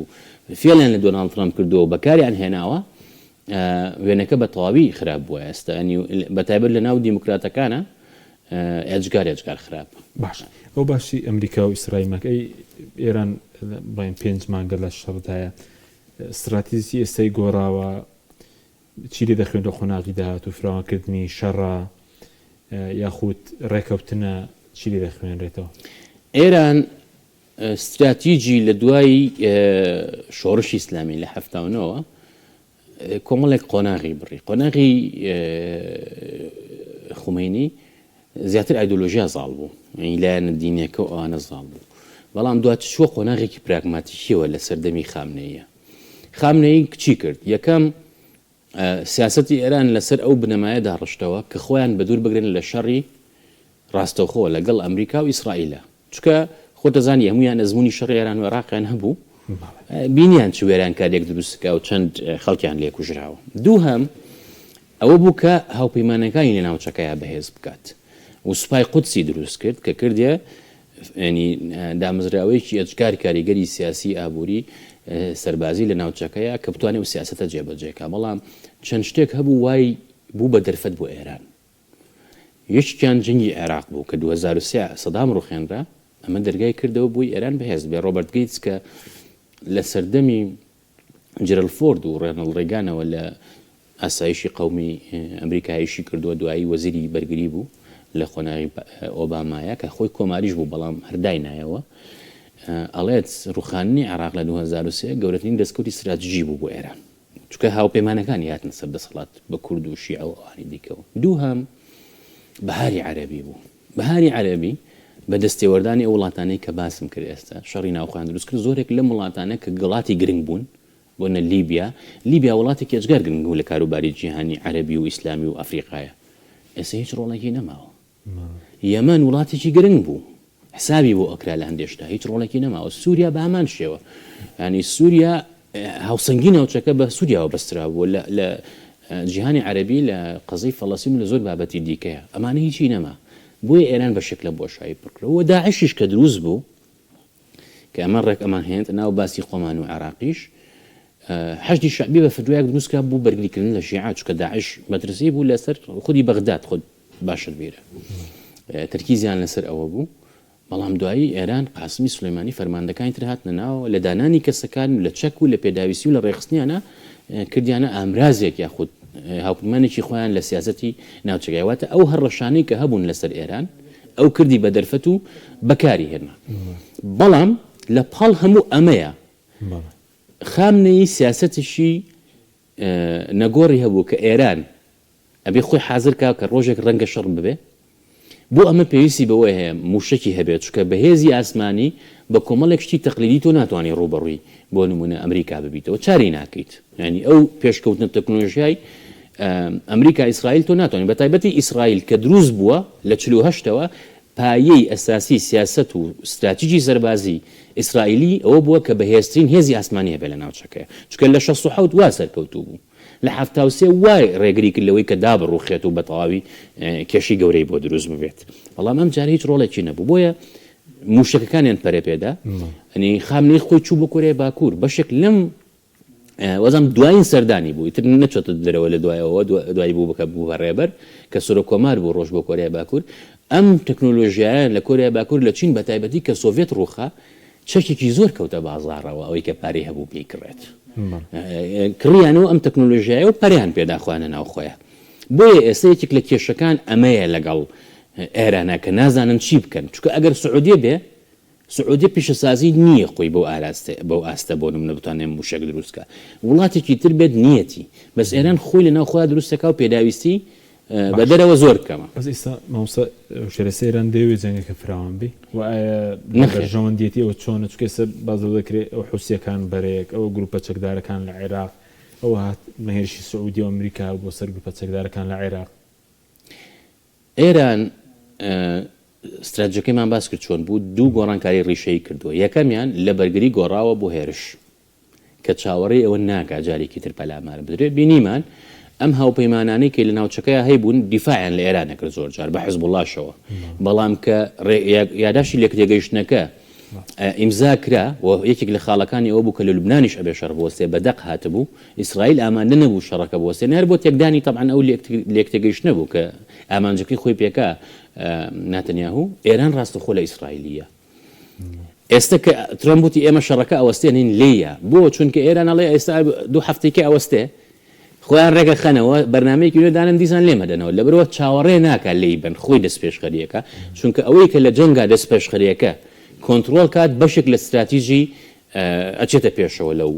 فێڵیان لە دۆناڵد ترامپ کردەوە بەکاریان هێناوە وێنەکە بە تەواوی خراپ بووە ئێستا ئەنی بەتایبەت لە ناو دیموکراتەکانە ئێجگار خراپ باش ئەو باشی ئەمریکا و ئیسرائیل مەکەی ئێران بڵێن 5 مانگە لە شەڕدایە استراتیژی ئێستای گۆڕاوە چی لێ دەخوێن لە خۆناغی داهات و فراوانکردنی شەڕە یاخود ڕێکەوتنە چی لێ دەخوێنرێتەوە ئێران استراتیژی لە دوای شۆڕشی ئیسلامی لە 79ەوە کۆمەڵێک قۆناغی بڕی قۆناغی خومینی زیاتر ئایدۆلۆژیا زاڵ بوو لایەنە دینیەکە و ئەوانە زاڵ بوو بەڵام دوات شوە قۆناغێکی پراگماتیکیەوە لە سەردەمی خامنەیە. خامنەی چی کرد؟ یەکەم سیاسەتی ئێران لەسەر ئەو بنەمایەدا ڕشتەوە کە خۆیان بە دوور بگرن لە شەڕی ڕاستەوخۆ لەگەڵ ئەمریکا و ئیسرائیلە، چونکە خۆتەزانی هەمویان ئەزمموی شەڕی ئێران و عێراقیان هەبوو، بینیان چ وێران کارێک دروستکە و چەند خەڵکیان لێ کوژراوە. دووهەم ئەوە بوو کە هاوپەیمانەکانی لە ناوچەکەیە بەهێز بکات و سوپای قودسی دروست کرد کە کردێ ینی دامەزراوەیەکی ئەجگار کاریگەری سیاسی ئابووری سەربازی لە ناوچەکەیە کە بتوانێت و سیاسەتە جێبەجێکە. بەڵام چەند شتێک هەبوو وای بوو بە دەرفەت بۆ ئێران. یەکیان جنگی عێراق بوو کە 2003 سەدام ڕوخێنرا، ئەمە دەرگای کردەوە بووی ئێران بەهێز بێ. ڕۆبەرت گەیتس کە لە سەردەمی جرل فۆرد و ڕێنەڵ ڕێگانەوە لە ئاسایشی قەومی ئەمریکایشی کردووە، دوایی وەزیری بەرگری بوو لە خۆناغی ئۆبامایە کە خۆی کۆماریش بوو بەڵام هەردای نایەوە، ئەڵێت ڕوخاندنی عێراق لە 2003 گەورەترین دەستکەوتی استراتیژی بوو بۆ ئێران، چونکە هاوپەیمانەکانی هاتن سەر دەسەڵات بە کورد و شیعە و ئەوانی دیکەەوە. دووهەم بەهاری عەرەبی بوو. بەهاری عەرەبی بە دەستێوەردانی ئەو وڵاتانەی کە باسم کرد ئێستا شەڕی ناوخۆیان دروست کرد. زۆرێک لەم وڵاتانە کە گڵاتی گرنگ بوون بۆنە لیبیا وڵاتێکی ئەجگار گرنگ بوو لە کاروباری جیهانی عەرەبی و ئیسلامی و ئەفریقایە، ئێستا هیچ ڕۆڵێکی نەماوە. یەمەن وڵاتێکی گرنگ بوو، حسابی بۆ ئەکرا لە هەندێشتا، هیچ ڕۆڵێکی نەماوە. سووریا بە هەمان شێوە، ینی سووریا هاوسەنگی ناوچەکە بە سووریاوە بەسترا بوو لە جیهانی عەرەبی لە قەزەی فەڵەستین و لە زۆر بابەتی دیکەیە. ئەمانە هیچی نەما، بۆیە ئێران بە شکلە بۆشایی پڕکرەوە. داعشیش کە دروست بوو کە ئەمە ڕێک ئەمان هێند ناو باسی خۆمان و عێراقیش، حەشدی شعبی بە فردوایەک دروستکە بوو بەرگریکردن لە شیعە، چونکە داعش مەترسی بوو لەسەر خودی بەغداد، خۆت باشت بیرە تەرکیزیان لەسەر ئەوە بوو. بەڵام دوایی ئێران قاسمی سولەیمانی فەرماندەکانی تر هاتنە ناو لە دانانی کەسەکان و لە چەک و لە پێداویستی و لە ڕێخستنیانە کردیانە ئامرازێک یاخود هاوپەیمانێکی خۆیان لە سیاسەتی ناوچەکەیواتە ئەو هەڕەشانەی کە هەبوون لەسەر ئێران ئەو کردی بە دەرفەت و بەکاری هێنا. بەڵام لە پاڵ هەموو ئەمەیە خامنەی سیاسەتیشی نەگۆڕی هەبوو کە ئێران ئەبێ خۆی حازر کا کە ڕۆژێک ڕەنگە شەڕ ببێ. بۆ ئەمە پێویستی بەوەی هەیە موشکی هەبێت، چکە بەهێزی ئاسمانی بە کۆمەڵێک شتی تەقلیدی تۆ ناتوانانی ڕوبەڕووی بۆ نمونە ئەمریکا ببیتەوە، چاری ناکەیت. ینی ئەو پێشکەوتنە تەکنۆلۆژیای ئەمریکا ئیسرائیل تۆ ناتوانانی، بە تایبەتی ئیسرائیل کە دروست بووە لە 48ەوە پایەی ئەساسی سیاسەت و استراتیژی سەربازی ئیسرائیلی ئەوە بووە کە بەهێزترین هێزی ئاسمانی هەبێت لە ناوچەکەیە، چکە لە 67 وا سەرکەوتوو بوو، لە 73 وای ڕێگری کرد لەوەی کە دابڕوخێت و بە تەواوی کێشی گەورەی بۆ دروست ببێت. بەڵام ئەم جارە هیچ ڕۆڵێکی نەبوو، بۆیە موشکەکانیان پەرەپێدا. ئەنی خامنەی خۆی چوو بۆ کۆرەی باکوور بەشێک لەم وەزم دوایین سەردانی بوو، تر نەچێتە دەرەوە لە دوایەوە دوای بوو بکە بوو بەڕێبەر کە سۆرە کۆمار بوو ڕۆژ بۆ کۆرەی باکوور. ئەم تەکنۆلۆژیایە لە کۆرەی باکوور لە چین بە تایبەتی کە سۆڤێت ڕووخە چەکێکی زۆر کەوتە بازاڕەوە ئەوەی کە پارەی هەبوو پێی کڕێت، کڕیانەوە ئەم تەکنۆلۆژیایە و پەریان پێداخواانە ناوخۆیە. بۆیە ئێستا یەکێک لە کێشەکان ئەمەیە لەگەڵ ئێرانە کە نازانن چی بکەن، چونکە ئەگەر سعودیە بێ، سعودی پیشەسازی نییە خۆی بەو ئاستە بۆ نمونە بتوانێت موشک دروستکە، وڵاتێکی تر بێت نیەتی، بەس ئێران خۆی لە ناوخۆیان دروستەکە و پێداویستی بە دەرەوە زۆر کەمە. بەس ئێستا مامۆستا شێرەسە ئێران دەوێت جەنگەکە فراوان بی و ژەوەندیەتی ئەوە چۆنە، چونکە ئێستا بازەوە دەکرێت ئەو حوسیەکان بەرەیەک ئەوە گروپە چەکدارەکان لە عێراق ئەوە هات مەهێرشی سعودی و ئەمریکا بۆ سەر گروپە چەکدارەکان لە عێراق. ئێران استراتژیەکەیمان باس کرد چۆن بوو، دوو گۆڕانکاری ڕیشەی کردووە. یەکەمیان لە بەرگری گۆڕاوە بۆ هێرش کە چاوەڕێی ئەوە ناکات جارێکی تر پەلامار بدرێت. بینیمان ئەم هاوپەیمانانەی کە لە ناوچەکەیە هەیبوون دیفاعیان لە ئێران نەکرد زۆر جار بە حیزب اللهشەوە، بەڵام کە یاداشی لێکتێگەیشتنەکە ئیمزا کرا و یەکێک لە خاڵەکانی ئەوە بوو کە لە لوبنانیش ئەبێ شەڕ بوەستێ بەدەق هاتبوو، ئیسرائیل ئامادە نەبوو شەڕەکە بوەستێ، هەر بۆ تێکدانی تەبعاً ئەو لێکتێگەیشتنە بوو کە ئامانجەکەی خۆی پێکا ناتەنیاهو. ئێران ڕاستەخۆ لە ئیسرائیلیە. ئێستا کە ترەمپ وتی ئێمە شەڕەکە ئەوەستێنین لێیە، بۆ چونکە ئێران ئەڵێ ئێستا دوو هەفتێکی ئەوەستێ خۆیان ڕێگە خەنەوە بەرنامەیەکی نوێدانن دیزان لێمەدەنەوە، لەبەرەوە چاوەڕێ ناکات لێی بن خۆی دەستپێشخەریەکە، چونکە ئەوەی کە لە جەنگا دەستپێشخەریەکە کۆنتترۆل کات بەشێک لە استراتیژی ئەچێتە پێشەوە لەو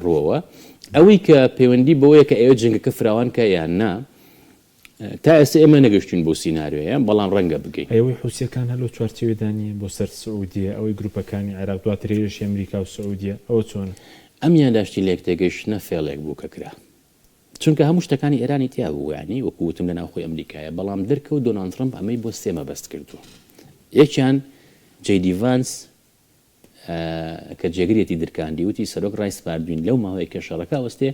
ڕووەوە. ئەوەی کە پەیوەندی بەوەیە کە ئێوە جەنگەکە فراوان کە یان نا، تا ئێستا ئێمە نەگەشتین بۆ سیناریۆیە بەڵام ڕەنگە بگەین. ئەوەی حوسیەکان هەلو چوارچێوەدانی بۆ سەر سعودیە ئەوەی گروپەکانی عێراق دواترێژی ئەمریکا و سعودیە ئەوە چۆن ئەمیان داشتی لێک تێگەشتنە فێڵێک بوو کە کرا چونکە هەموو شتەکانی ئێرانی تیا بوو ینی وەکوتم لە ناوخۆی ئەمریکایە بەڵام دەرکەوت دۆناڵد ترەمپ ئەمەی بۆ سێمە بەست کردووە یەکیان جێدی ڤانس کە جێگرێتی درکاندی وتی سەرۆک ڕای سپاردوین لەو ماوەیە کە شەڕەکە وەستێ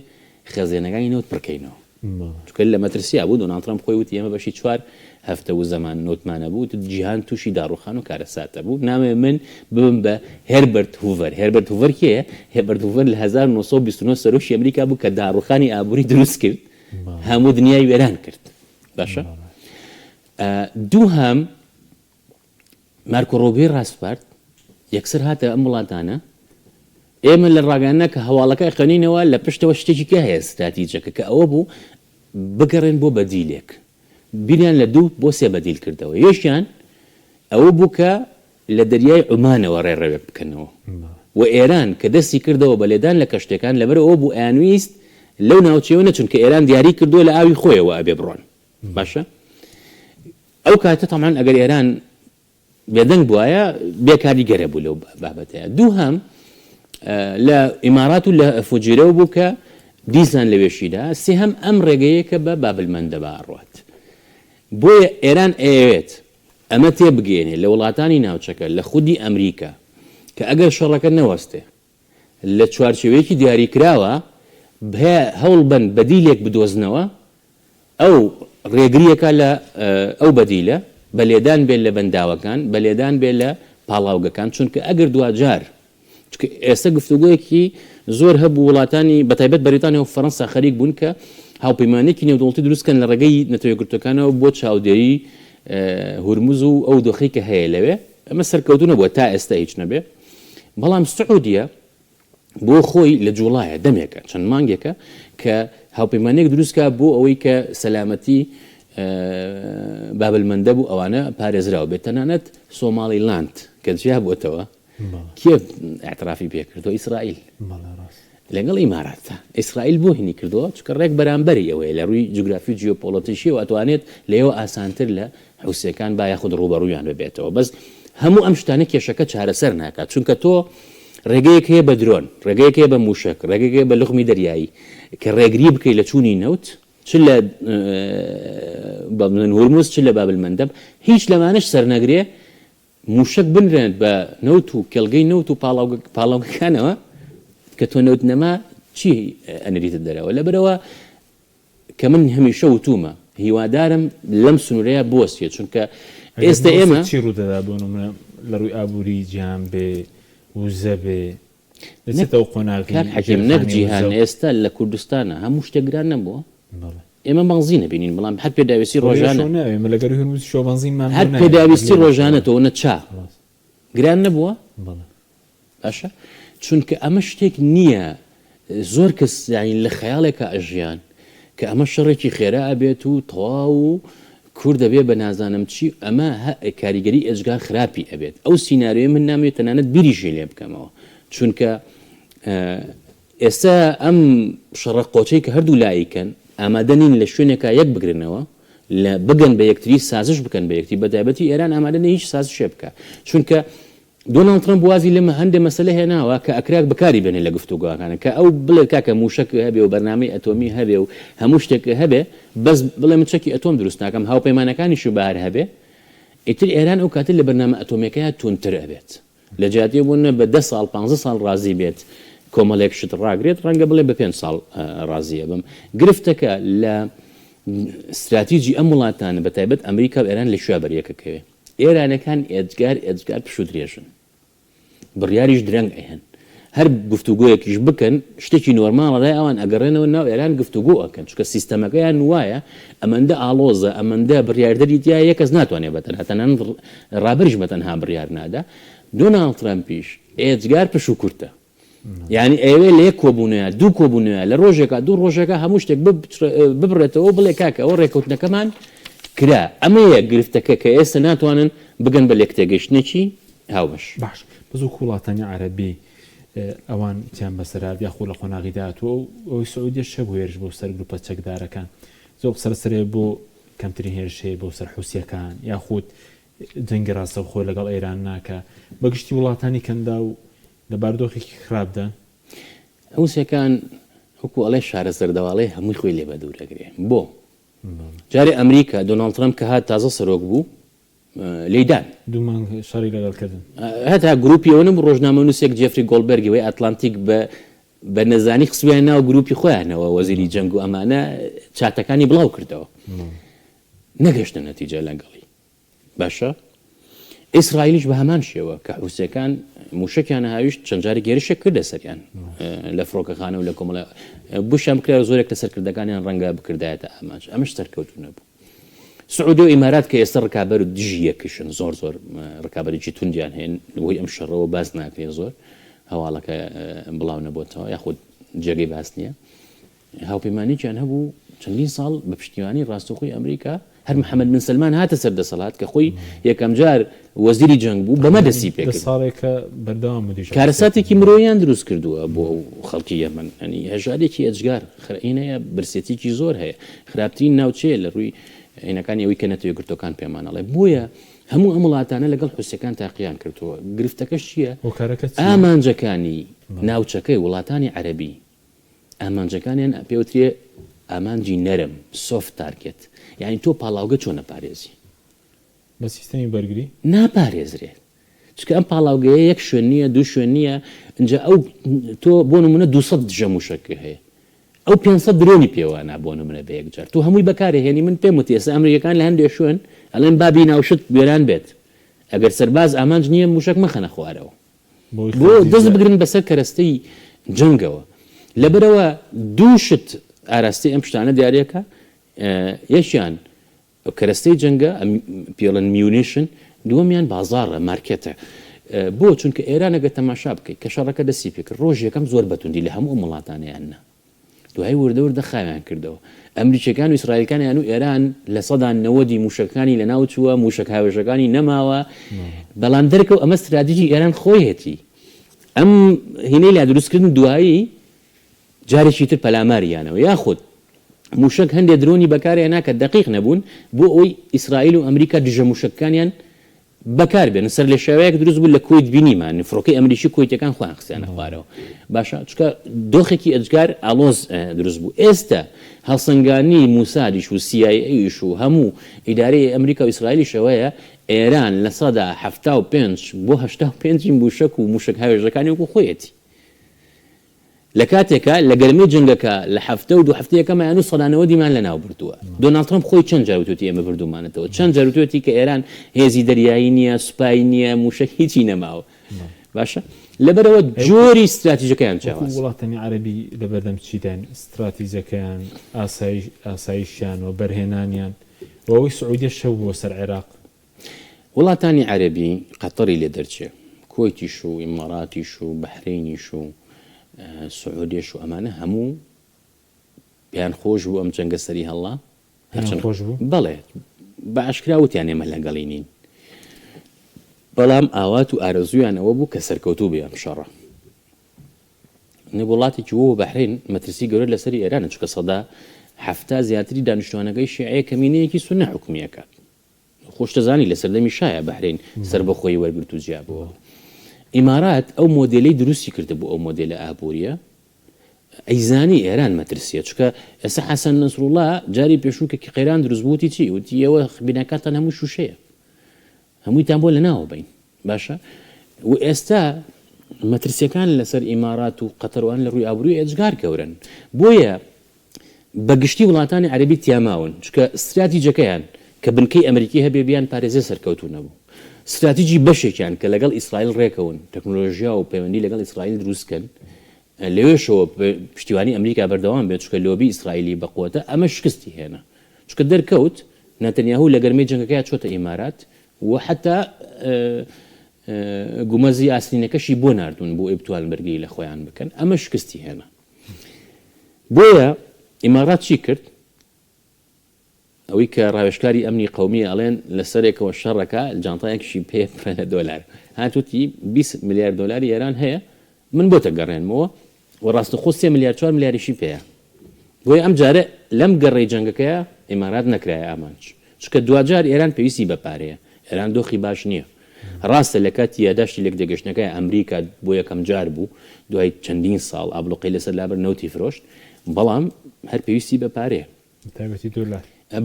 خێزێنەکانی نەوت پڕکەینەوە چونکە لە مەترسیا بوو دۆناڵد ترەمپ خۆی وتی ئێمە بەشی 4 هەفتە و زەمان نۆتمانە بوو جیهان تووشی داڕوخان و کارەساتە بوو نامێ من ببم بە هێربەرت هوڤەر کێیە هێربەرت هوڤەر لە 1929 سەرۆکی ئەمریکا بوو کە داڕوخانی ئابووری دروست کرد هەموو دنیای وێران کرد باشە دووهەم مارکۆ ڕۆبێ ڕاستپارت یەکسەر هاتە ئەم وڵاتانە ئێمە لە ڕاگەانە کە هەواڵەکە خەنینەوە لە پشتەوە شتێکی کە هەیە استراتیجەکە کە ئەوە بوو بگەڕێن بۆ بەدیلێک بیریان لە 2 بۆ 3 بەدیل کردەوە یەشیان ئەوە بوو کە لە دەریای عومانەوە ڕێڕەوێک بکەنەوە و ئێران کە دەستی کردەوە بە لێدان لە کەشتەکان لەبەر ئەوە بوو ئەیانویست لەو ناوچەوە نەچون کە ئێران دیاری کردووە لە ئاوی خۆیەوە ئەبێ بڕۆن باشە ئەو کاتە تەمان ئەگەر ئێران بێدەنگ بواە بێکاری گەرە بوو لەو بابەتەیە دووهەم لە ئیمارات و لە فوجیرە بوو کە دیزان لەوێشیدا سێهەم ئەم ڕێگەیە کە بە بابلمەندە بەڕات بۆیە ئێران ئەوێت ئەمە تێبگەێنێ لە وڵاتانی ناوچەکە لە خودی ئەمریکا کە ئەگەر شەڕەکە نەوەستێ لە چوارچێوەیەکی دیاریکراوە هەوڵ بن بەدیلێک بدۆزنەوە ئەو ڕێگریەکە لە ئەو بەدیلە بەلێدان بێت لە بەنداوەکان بەلێدان بێت لە پاڵاوگەکان چونکە ئەگەر دوجار ئێستا گفتوگویەکی زۆر هەبوو وڵاتانی بەتایبەت بەریتانیا و فەڕەنسا خەریک بوون کە هاوپەیمانێکی نێودوڵەتی دروستکەن لە ڕێگەی نەتەوەیەکگرتوەکانەوە بۆ چاودێری هورموز و ئەو دۆخەی کە هەیە لەوێ ئەمە سەرکەوتونە بووە تا ئێستا هیچ نەبێ بەڵام سعودیە بۆ خۆی لە جوڵایە دەمێکە چەند مانگێکە کە هاوپەیمانێک دروستکە بۆ ئەوەی کە سەلامەتی بابلمەندە بوو ئەوانە پارێزراوە بێت تەنانەت سۆمالیلاند کە جیا بووەتەوە کێ اعترافی پێکردەوە ئیسرائیل لەگەڵ ئیماراتە ئیسرائیل بۆ هینی کردەوە چکە ڕێک بەرامبەری ئەوەیە لە ڕووی جوگرافی جیۆپۆلیتیشی و ئەتوانێت لەوە ئاسانتر لە حوسەکان با یاخود ڕوبەڕوویان ببێتەوە بەس هەموو ئەم شتانە کێشەکە چارەسەر ناکات چونکە تۆ ڕێگەیەک هەیە بە درۆن ڕێگەیەک هەیە بە موشک ڕێگەیەک بە لوخمی دەریایی کە ڕێگری بکەیت لە چوونی نەوت چ لە هورموز چ لە بابلمەندە هیچ لەمانش سەرنەگرێ موشک بنرێن بە نەوت و کێڵگەی نەوت و پاڵاوگەکانەوە کە تۆ نەوت نەما چی ئەنەریتت دەرەوە لەبەرەوە کە من هەمیشە وتومە هیوادارم لەم سنوورەیە بۆستێت چونکە ئێستا ئێمە چی ڕوودەدا بۆ نمونە لە ڕووی ئابووری جیهان بێ وزە بێ دەچێتەوە قۆناغی حەکیم نەک جیهان ئێستا لە کوردستانە هەموو شتێکگران نەبووە ئێمە بەنزین نبینین بەڵام هەر پێداویستی ڕۆژانە هەر پێداویستی ڕۆژانەتەوە نە چا گران نەبووە باشە چونکە ئەمە شتێک نییە زۆر کەس لە خەیاڵێکە ئەژیان کە ئەمە شەڕێکی خێرا ئەبێت و تەواو و کوور دەبێ بە نازانم چی ئەمە کاریگەری ئێجگار خراپی ئەبێت ئەو سیناریۆی من نامێت تەنانەت بیریژێ لێ بکەمەوە چونکە ئێستا ئەم شەڕە قۆچەی کە هەردوو لایکەن ئامادە نین لە شوێنێکە یەک بگرنەوە لە بگەن بە یەکتری سازش بکەن بە یەکتی بەتایبەتی ئێران ئامادە نە هیچ سازشێ بکە چونکە دۆناڵد ترەمپ وازی لەمە هەندێک مەسەلە هێناوە کە ئەکراک بەکاری بێنێ لە گفتوگۆکانە کە ئەو بڵێ کاکە موشک هەبێ و بەرنامەی ئەتۆمی هەبێ و هەموو شتێک هەبێ بەس بڵێ من چەکی ئەتۆم دروست ناکەم هاوپەیمانەکانیش بەهار هەبێ ئیتر ئێران ئەو کاتە لە بەرنامە ئەتۆمیەکەیە تونتر ئەبێت لە جیاتی بوون بە 10 ساڵ 15 ساڵ ڕازی بێت کۆمەڵێک شت ڕاگرێت ڕەنگە بڵێ بە 5 ساڵ ڕازیە بم گرفتەکە لە استراتیجی ئەم وڵاتانە بەتایبەت ئەمریکا و ئێران لە شوێ بەریەکەکەوێ ئێرانەکان ئێجگار پشت درێژن بڕیاریش درەنگ ئەهێن هەر گفتوگۆیەکیش بکەن شتێکی نۆرماڵە لای ئەوان ئەگەڕێنەوە ناو ئێران گفتوگۆ ئەکەن چکە سیستەمەکەیان وایە ئەمەندە ئاڵۆزە ئەمەندە بڕیاردەری تیا یەکەس ناتوانێت بەتەنها تەنان ڕابرش بەتەنها بڕیار نادا دۆناڵد ترەمپیش ئێجگار پش و کورتە یعنی ئەوێ لە یەک کۆبوونەیە دوو کۆبوونەیە لە ڕۆژێکە دوو ڕۆژەکە هەموو شتێک ببڕێتەوە بڵێ کاکە ئەوە ڕێکەوتنەکەمان کرا ئەمەیە گرفتەکە کە ئێستا ناتوانن بگەن بە لێکتێگەشتێکی هاوبەش باش بزوو وڵاتانی عەرەبی ئەوان چیان بەسەرات یاخۆ لە خۆناغی داهاتوە ئەوی سعودیە شەب هێرش بۆ سەر گروپە چەکدارەکان زۆر سەرسەرێ بۆ کەمترین هێرشەیە بۆ سەر حوسیەکان یاخود جەنگی ڕاستەوخۆ لەگەڵ ئێران ناکە بەگشتی وڵاتانی کەندا و لە باردۆخێکی خراپدا حوسیەکان وەکو ئەڵێ شارە سەردەواڵەی هەمووی خۆی لێ بە دوورەگرێ بۆ جارێ ئەمریکا دۆناڵد ترامپ کە هات تازە سەرۆک بوو لەیدان دوومان شەڕی لەگەڵکردن هەتا گروپیەوەنم ڕۆژنامە نووسێک جێفری گۆڵبەرگی وەی ئەتلانتیک بە نەزانی خسویان ناو گروپی خۆیانەوە وەزیری جەنگ و ئەمانە چاتەکانی بڵاو کردەوە نەگەشتە نەتیجە لەگەڵی باشە ئیسرائیلیش بە هەمان شێوە کە حوسیەکان موشکیان هاویشت چەند جارێک گێرشێک کردە سەریان لە فڕۆکەخانە و لە کۆمەڵە بوشیان بکرا زۆرێک لە سەرکردەکانیان ڕەنگە بکردایەتە ئاماژ ئەمەش سەرکەوتو نەبوو سعودی و ئیمارات کە ئێستا ڕکابەر و دژی یەکشن زۆر ڕکابەرێکی توندیان هەیە بۆی ئەم شەڕەوە باس ناکرێت زۆر هەواڵەکە بڵاو نەبووتەوە یاخود جێگەی باس نییە هاوپەیمانییان هەبوو چەندین ساڵ بە پشتیوانی ڕاستەوخۆی ئەمریکا هەر محەممەد بن سلمان هاتە سەردەسەڵات کە خۆی یەکەم جار وەزیری جەنگ بوو بەمە دەسی پێ ساڵێکە بەردەوام کارەساتێکی مرۆیان دروست کردووە بۆ خەڵکی یەمەن ئەنی هەژارێکی ئەجگار خرئینەیە برسێتێکی زۆر هەیە خراپترین ناوچەیە لە ڕووی عینەکانی ئەوەی کە نەتەوە گرتوەکان پێمانەڵێ بۆیە هەموو ئەم وڵاتانە لەگەڵ حوسەکان تاقییان کردووە گرفتەکەش چییە ئامانجەکانی ناوچەکەی وڵاتانی عەرەبی ئامانجەکانیان پێوترێ ئامانجی نەرم سۆفت تارگێت یعنی تۆ پاڵاوگە چۆن نەپارێزی بە سیستەمی بەرگری ناپارێزرێت چکە ئەم پاڵاوگەیە یەک شوێن نییە دوو شوێن نییە اینجا ئەو تۆ بۆ نمونە 200 دژە موشەکە هەیە ئەو 500 درۆنی پێوانە بۆ نمونە بە یەکجار تو هەمووی بەکارهێنی من پێم وتی ئێستا ئەمریکەکان لە هەندێک شوێن ئەڵێن بابی ناوشت وێران بێت ئەگەر سەرباز ئامانج نییە موشک مەخەنە خوارەوە بۆ دەست بگرن بەسەر کەرەستەی جەنگەوە لەبەرەوە دووشت ئاراستی ئەم شتانە دیارەکە یەکیان کەرەستەی جەنگە پێڵەن میونیشن دووەمیان بازاڕە مارکێتە بۆ چونکە ئێرانەگە تەماشا بکەیت کە شەڕەکە دەستی پێکرد ڕۆژ یەکەم زۆر بەتوندی لە هەموو وڵاتانیانە دوای وردەوردە خاویان کردەوە ئەمریکەکان و ئیسرائیلەکانیان و ئێران لە سەدان 90 موشکەکانی لە ناو چووە موشک هاوێژەکانی نەماوە بەڵام دەرکەوت ئەمە استراتیژی ئێران خۆی هێتی ئەم هینەی لا دروستکردن دوایی جارێکی تر پەلاماریانەوە یاخود موشک هەندێک درۆنی بەکارێنا کە دقیق نەبوون بۆ ئەوی ئیسرائیل و ئەمریکا دژە موشکەکانیان بەکار بێن سەر لە شێوەیەک دروست بوو لە کۆیت بینیمان فڕۆکەی ئەمریکی کۆیتەکان خۆیان خستیانە خوارەوە باشە چکە دۆخێکی ئەجگار ئالۆز دروست بوو ئێستا هەڵسەنگانی موسادیش و سیایش و هەموو ئیدارەی ئەمریکا و ئیسرائیلی شەوەیە ئێران لە سەدا 75 بۆ 85 موشک و موشک هاوێژەکانی وەکو خۆیەتی لە کاتێکە لە گەرمەی جنگەکە لە هەفتە و دوو هەفتەیەکەمە سەدانەوە دیمان لە ناو بردووە دۆناڵد ترامپ خۆی چەند جاروتوتی ئێمە بردومانێتەوە چەند جاروتوتی کە ئێران هێزی دەریایی نییە سوپای نییە موشک هیچی نەماوە باشە لەبەرەوە جۆری استراتیژەکەیان چاوە وڵاتانی عەرەبی لە بەردەم چیدان استراتیژەکەیان ئاسایشیان و بەرهێنانیان ئەوەی سعودیە شەو بۆ سەر عێراق وڵاتانی عەرەبی قەتەری لێ دەرچێ کۆیتیش و ئیماراتیش و بەحرینیش و سعودیش و ئەمانە هەموو پێیان خۆش بوو ئەم جەنگە سەری هەڵا خۆش بوو بەڵێ بە ئاشکراوتیان ئێمە لەگەڵی نین بەڵام ئاوات و ئارەزویان ئەوە بوو کە سەرکەوتوو بێ ئەم شەڕە وڵاتێکی وە بەحرین مەترسی گەورە لەسەری ئێرانە چکە سەدا هەفتە زیاتری دانیشتوانەکەی شیعەیە کەمینەیەکی سونە حکومیەکات خۆشتەزانی لە سەردەمی شایە بەحرین سەر بەخۆی وەرگرت و جیابەوە ئیمارات ئەو مۆدلەی دروستی کرده بۆ ئەو مۆدلە ئابوووریە ئەیزانی ئێران مەترسیە چکە ئێستا حەسەن نەسڕوڵڵا جاری پێشووکێکی قەیران دروست بووتی چی وتی ئەوە بیناکاتان هەموو شوشەیە هەموویتان بۆ لەناوە بین باشە و ئێستا مەترسیەکان لەسەر ئیمارات و قەتەروان لە ڕووی ئابووری ئەجگار گەورن بۆیە بەگشتی وڵاتانی عەرەبی تیاماون چکە استراتیجەکەیان کە بنکەی ئەمریکی هەبێ بیان پارێزە سەرکەوتو نەبوو استراتیجی بەشێکیان کە لەگەڵ ئیسرائیل ڕێکەون تەکنۆلۆژیا و پەیوەندی لەگەڵ ئیسرائیل دروستکەن لەوێشەوە پشتیوانی ئەمریکا بەردەوام بێت چکە لۆبی ئیسرائیلی بەقوتە ئەمە شکستی هێنا چکە دەرکەوت نەتەنیاهو لە گەرمەی جەنگەکەی چۆتە ئیمارات و حتا گومەزی ئاسنینەکەشی بۆ ناردوون بۆ ئێبتوان بەرگی لە خۆیان بکەن ئەمە شکستی هێنا بۆیە ئیمارات چی کرد ئەوەی کە ڕاوێژکاری ئەمنی قەومی ئەڵێن لەسەرێکەوە شەڕەکە جانتایەکشی پێ $10 هاتوتی 20 ملیارد دلاری ئێران هەیە من بۆ تەگەڕێنمەوە و ڕاستەخۆ 3 ملیارد 4 ملیاریشی پێەیە بۆیە ئەم جارە لەم گەڕێی جەنگەکەیە ئێمارات نەکرایە ئامانج چکە دوجار ئێران پێویستی بەپارەیە ئێران دۆخی باش نییە ڕاستە لە کاتی یاداشتی لێک دەگەشتنەکەی ئەمریکا بۆ یەکەم جار بوو دوای چەندین ساڵ ئابلوقی لەسەر لابەر نەوتی فرۆشت بەڵام هەر پێویستی بەپارەیە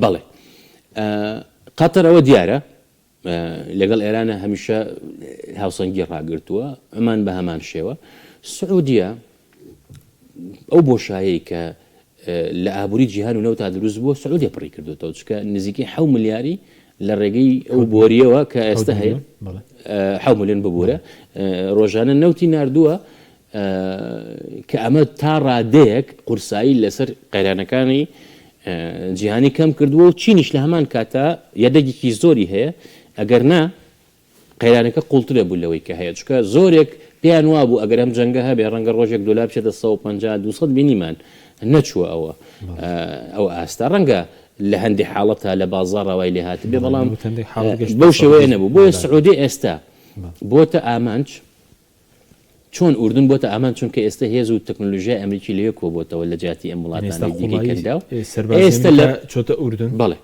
بەڵێ قەتەر ئەوە دیارە لەگەڵ ئێرانە هەمیشە هاوسەنگی ڕاگرتووە ئەمان بە هەمان شێوە سعودیە ئەو بۆشایی کە لە ئابووری جیهان و نەوتا دروست بووە سعودیە پڕی کردوتەوە چکە نزیکی 7 ملیاری لە ڕێگەی ئەو بۆریەوە کە ئێستا هەیە 7 ملیۆن ببوورە ڕۆژانە نەوتی نردووە کە ئەمە تا ڕادەیەک قورسایی لەسەر قەیرانەکانی جیهانی کەم کردووە و چینیش لە هەمان کاتا یەدەگێکی زۆری هەیە ئەگەر نا قەیرانەکە قوڵترە بوو لەوەی کە هەیە چکە زۆرێک پێیان وا بوو ئەگەر ئەم جەنگە هەبێ ڕەنگە ڕۆژێک دلار بچێتە 150-200 بینیمان نەچووە ئەوە ئەو ئاستا ڕەنگە لە هەندێک حاڵەتە لە بازاڕەوەی لێ هات بێ بەڵام بەو شێوەیە نەبوو بۆیە سعودی ئێستا بۆتە ئامانج چۆن ئوردن بۆتە ئامان چونکە ئێستا هێز و تەکنۆلۆژیای ئەمریکی لەیە کۆبووەوە لە جیاتی ئەم وڵاتانی دیکەکەدا ئێستا چۆتە ئوردن بەڵێ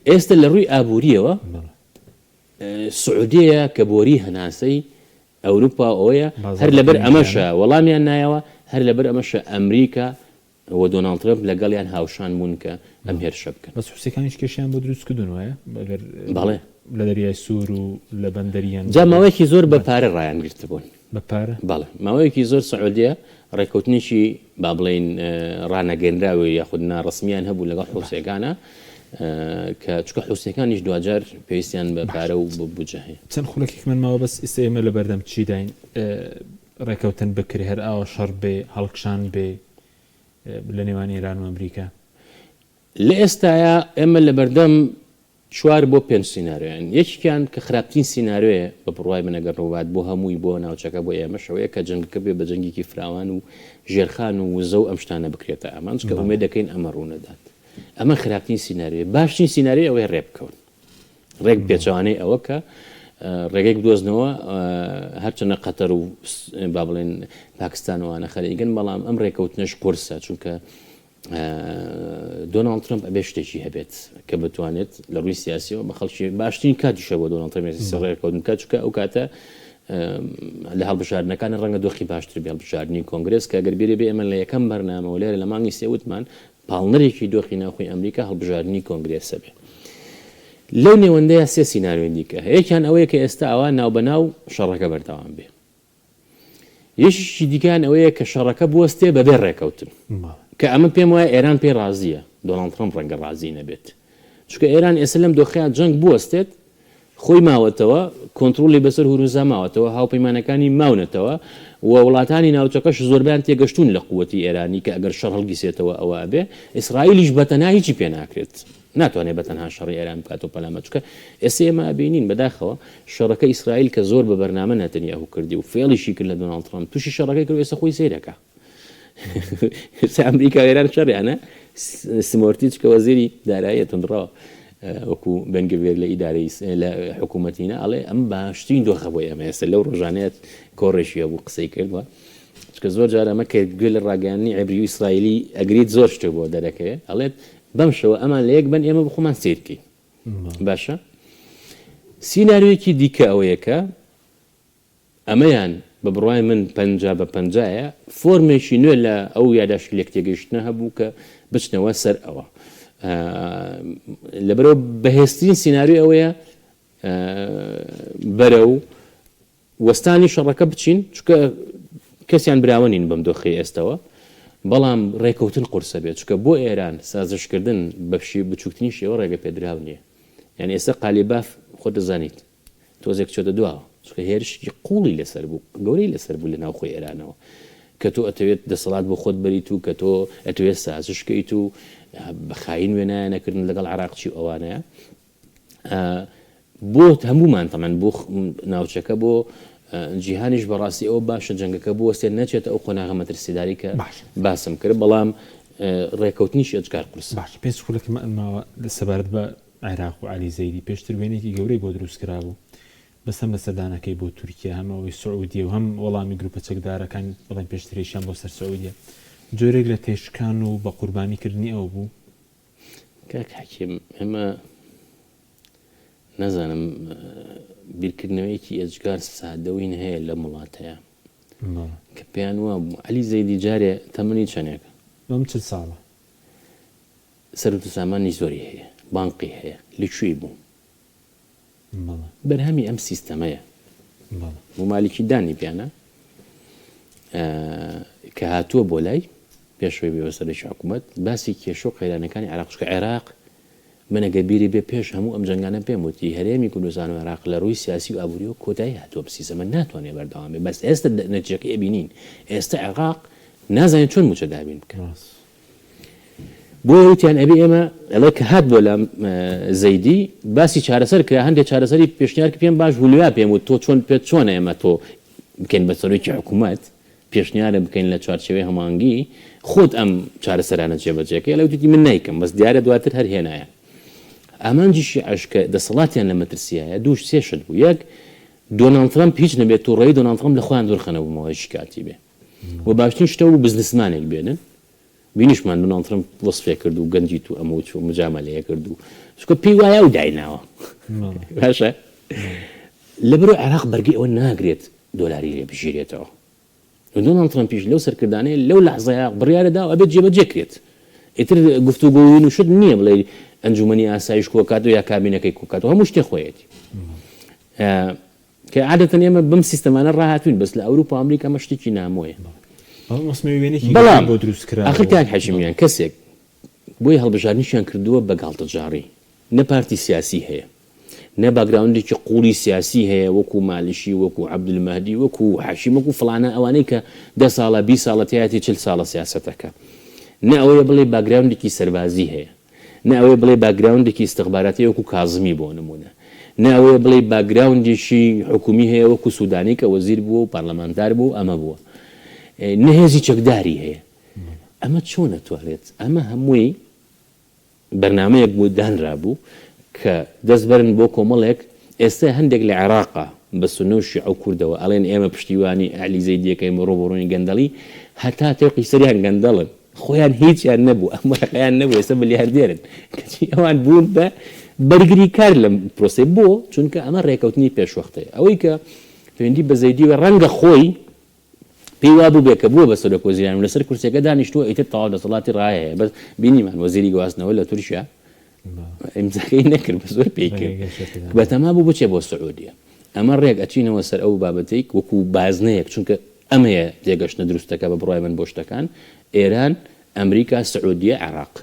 ئێستا لە ڕووی ئابووریەوە سعودیە کە بۆری هەناسەی ئەوروپا ئەوەیە هەر لەبەر ئەمەشە وەڵامیان نایەوە هەر لەبەر ئەمەشە ئەمریکا و دۆناڵد ترامپ لەگەڵیان هاوشان بوون کە ئەم هێرشە بکەن بەس حوسەکانیش کێشیان بۆ دروستکردنەوەیە بەڵێ لە دەریای سوور و لە بەندەریان جا ماوەیەکی زۆر بەپارە ڕایان گرتبوون بەپارە بەڵێ ماوەیەکی زۆر سعودیە ڕێککەوتنیشی با بڵێن ڕانەگەنراوی یاخود ناڕسمیان هەبوو لەگەڵ حوسەکانە کە چکە حوسەکانیش دوجار پێویستیان بەپارە و بجە هەیە چەند خولەکێکمان ماوە بەس ئێستا ئێمە لە بەردەم چی داین ڕێکەوتن بکری هەر ئاوە شەڕ بێ هەڵکشان بێ لە نێوان ئێران و ئەمریکا لە ئێستاە ئێمە لە بەردەم 4 بۆ 5 سینناریۆیان یەکیان کە خراپترین سینناریۆیە بە بڕوای منەگەڕوات بۆ هەمووی بۆ ناوچەکە بۆ ئێمەشەوەیە کە جەنگەکە بێ بە جەنگێکی فراوان و ژێرخان و وزە و ئەم شتانە بکرێتە ئامانج کە ئومێ دەکەین ئەمە ڕوونەدات ئەمە خراپترین سینناریۆ باشترین سینناریۆ ئەوەی ڕێبکەون ڕێک پێچوانەی ئەوە کە ڕێگەیەک بدۆزنەوە هەرچەنە قەتەر و با بڵێن پاکستانەوانە خەریگەن بەڵام ئەم ڕێکەوتنەش قورسە چونکە دۆناڵد ترامپ ئەبێ شتێکی هەبێت کە بتوانێت لە ڕووی سیاسیەوە بە خەڵکی باشترین کاتیشە بۆ دۆناڵد ترامپ ڕێکەوتن کات چونکە ئەو کاتە لە هەڵبژاردنەکان ڕەنگە دۆخی باشتر بێ هەڵبژاردننی کۆنگرس کە ئەگەر بیرێ بێ ئێمە لە یەکەم بەرنامەوە لێرە لە مانگی سێوتمان پاڵنەرێکی دۆخی ناوخۆی ئەمریکا هەڵبژاردننی کۆنگرێسە بێ لەو نێوەندەیە سێ سینناریۆ دیکە یەکیان ئەوەیە کە ئێستا ئەوە ناوبەناو شەڕەکە بەردەوام بێ یەشی دیکان ئەوەیە کە شەڕەکە بوەستێ بەبێ ڕێکەوتن کە ئەمە پێم وایە ئێران پێ ڕازیە دۆناڵد ترامپ ڕەنگە ڕازی نەبێت چونکە ئێران ئێستا لەم دۆخەیە جەنگ بوەستێت خۆی ماوەتەوە کۆنتترۆلی بەسەر هوروزا ماوەتەوە هاوپەیمانەکانی ماونەتەوە و وڵاتانی ناوچەکەش زۆربیان تێگەشتون لە قووەتی ئێرانی کە ئەگەر شەڕ هەڵگیسێتەوە ئەوە بێ ئیسرائیلیش بەتەنها هیچی پێ ناکرێت ناتوانێت بەتەنها شەڕی ئێران بکاتەوە پەلامە چکە ئێستا ئێمە ئەبینین بەداخەوە شەڕەکە ئیسرائیل کە زۆر بە بەرنامە نەتەنیاهو کردی و فێڵیشی کرد لە دۆناڵد ترامپ تووشی شەڕەکەی کرد ئێستا خۆی سیرەکە ئەمریکا ئێران شەڕیانە سمۆرتیچ کە وەزیری داراییە تونڕەوە وەکو بەنگڤێر لە ئیدارەی لە حکوومەتینە ئەڵێ ئەم باشترین دۆخە بۆ ئێمە ئێستا لەو ڕۆژانەیەت کۆڕێشیە بوو قسەی کردوە چکە زۆر جار ئەمە کە گوێ لە ڕاگەیاندنی عیبری و ئیسرائیلی ئەگریت زۆر شتێک بۆ دەرەکەوێت ئەڵێت بەم شەوە ئەمان لە یەک بن ئێمە بخۆمان سیرکەین باشە سینناریۆیەکی دیکە ئەوەیە کە ئەمەیان بە بڕوای من 50 بە 50ە فۆرمێکی نوێ لە ئەو یاداش لێک تێگەیشتنە هەبوو کە بچنەوە سەر ئەوە لەبەرەوە بەهێزترین سینناریۆ ئەوەیە بەرە و وەستانی شەڕەکە بچین چونکە کەسیان براوە نین بەم دۆخی ئێستەوە بەڵام ڕێکەوتن قورسە بێت چکە بۆ ئێران سازشکردن بەشی بچووکتنی شێوە ڕێگە پێدراو نییە یعنی ئێستا قالیباف خۆ دەزانیت تۆزێک چۆتە دواوە چکە هێرشی قوڵی لەسەر بوو گەورەی لەسەر بوو لە ناوخۆی ئێرانەوە کە تۆ ئەتەوێت دەسەڵات بۆ خۆت بەریت و کە تۆ ئەتوێت سازشکەیت و بەخاین وێنایە نەکردن لەگەڵ عراقچی ئەوانەیە بۆ هەمومان تەمەەن بۆ ناوچەکە بۆ جیهانیش بەڕاستی ئەو باشە جەنگەکە بۆ وەستێ نەچێت ئەو قۆناغە مەترسیداری کە باسم کرد بەڵام ڕێکەوتنیش ئەجگار قورس باش پێنج خولەکە ماوە سەبارەت بە عێراق و عەلی زەیدی پێشتر وێنێکی گەورەی بۆ دروست کرابوو بەسەم لە سەردانەکەی بۆ تورکیا هەمەوەی سعودیە و هەم وەڵامی گروپە چەکدارەکان بڵێن پێشترێکیان بۆ سەر سعودیە جۆرێک لە تێشکان و بە قوربانیکردنی ئەو بوو کاک حەکیم ئێمە نازانم بیرکردنەوەیەکی ئەجگار سادەوین هەیە لە وڵاتەیە کە پێیان وە بوو عەلی زەیدی جارێ تەمەنی چەندێکە بەم چ ساڵە سەرۆت و سامانی زۆری هەیە بانقی هەیە لەکوێی بوو بەرهەمی ئەم سیستەمەیە بۆ مالیکی دانی پیانە کە هاتووە بۆ لای پێشەوەی بێوە سەرۆکی حکوومەت باسی کێشە و قەیرانەکانی عێراقچکە عێراق منەگە بیری بێ پێش هەموو ئەم جەنگانە پێم وتی هەرێمی کوردستان و عێراق لە ڕووی سیاسی و ئابووری و کۆتایی هاتووە بسیسەمە ناتوانێت بەردەوام بێ بەس ئێستا نەتیجەکە ئەبینین ئێستا عێراق نازانێت چۆن موچە دابین بکەن بۆ وتیان ئەبێ ئێمە ئەڵێ کە هات بۆ لە زەیدی باسی چارەسەر کرا هەندێک چارەسەری پێشنیار کە پێم باش بوولیا پێم وت تۆ چۆن پێت چۆنە ئێمە تۆ بکەین بە سەرۆکی حکوومەت پێشنیارە بکەین لە چوارچێوەی هەمانگی خۆت ئەم چارەسەرانە جێبەجێکە لە وتی من نیکەم بەس دیارە دواتر هەر هێنایە ئامانجیشی عشکە دەسەڵاتیان لە مەترسیایە دووش سێشت بوو یەک دۆناڵد ترامپ هیچ نەبێت تووڕێی دۆناڵد ترامپ لە خۆیان دوورخەنە بوومەوە شکاتی بێ و باشترین شتە و بزنسمانێک بێنن بینیشمان دۆناڵد ترامپ وەسفێ کرد و گەنجی تو ئەمە و مجامەلەیە کرد و چکە پێی وایە و دایناوە باشە لەبەرۆ عێراق بەرگی ئەوە ناگرێت دۆلاری لێ بژێرێتەوە دۆناڵد ترامپیش لەو سەرکردانەیە لەو لەحزەیە بڕیارەدا ئەبێت جێبەجێکرێت ئیتر گفتوگۆین و شت نییە بڵێ ئەنجومەنی ئاسایش کۆکات و یا کابینەکەی کۆکات و هەموو شتێ خۆیەتی کە عادەتەن ئێمە بم سیستەمانە ڕاهاتوین بەس لە ئەوروپا ئەمریکا مە شتێکی نامۆیە بەڵام ئاخرتیان حەشمیان کەسێک بۆی هەڵبژارنیشیان کردووە بە گاڵتەجاڕی نە پارتی سیاسی هەیە نە باگراوندێکی قوڵی سیاسی هەیە وەکو مالیشی وەکو عەبدولمەهدی وەکو حاشیم وەکو فڵانە ئەوانەی کە 10 ساڵە 20 ساڵە تایەتی 40 ساڵە سیاسەتەکە نە ئەوەیە بڵێ باگراوندێکی سەربازی هەیە نە ئەوەیە بڵێ باگراوندێکی استخباراتی وەکو کازمی بۆ نمونە نە ئەوەیە بڵێ باگراوندێکی حکومی هەیە وەکو سوودانی کە وەزیر بووە و پارلەمانتار بوو ئەمە بووە نەهێزی چەکداری هەیە ئەمە چۆن نەتوانێت ئەمە هەمووی بەرنامەیەک بوو دانرابوو کە دەستبەرن بۆ کۆمەڵێک ئێستا هەندێک لە عێراقا بە سونە و شیعە و کوردەوە ئەڵێن ئێمە پشتیوانی عەلی زەیدیەکەین بە ڕۆبۆڕۆنی گەندەڵی هەتا تێقی سەریان گەندەڵن خۆیان هیچیان نەبوو ئەم وەرەقەیان نەبوو ئێستا ملیاردێرن کەچی ئەوان بوون بە بەرگری کار لەم پرۆسەی بۆ چونکە ئەمە ڕێکەوتنی پێشوەختەیە ئەوەی کە پەیوەندی بە زەیدیوە ڕەنگە خۆی پێی وا بوو بێ کە بووە بە سەرۆک وەزیران لەسەر کورسەکە دانیشتووە ئیتر تەواو دەسەڵاتی ڕایەیە بەس بینیمان وەزیری گواستنەوە لە تورکیا ئیمزاکەی نەکرد بە زۆر پێی کرد بەتەما بوو بچێ بۆ سعودیە ئەمە ڕێک ئەچینەوە سەر ئەو بابەتێک وەکو بازنەیەک چونکە ئەمەیە تێگەشتنە دروستەکە بە بڕای من بۆ شتەکان ئێران ئەمریکا سعودیە عێراق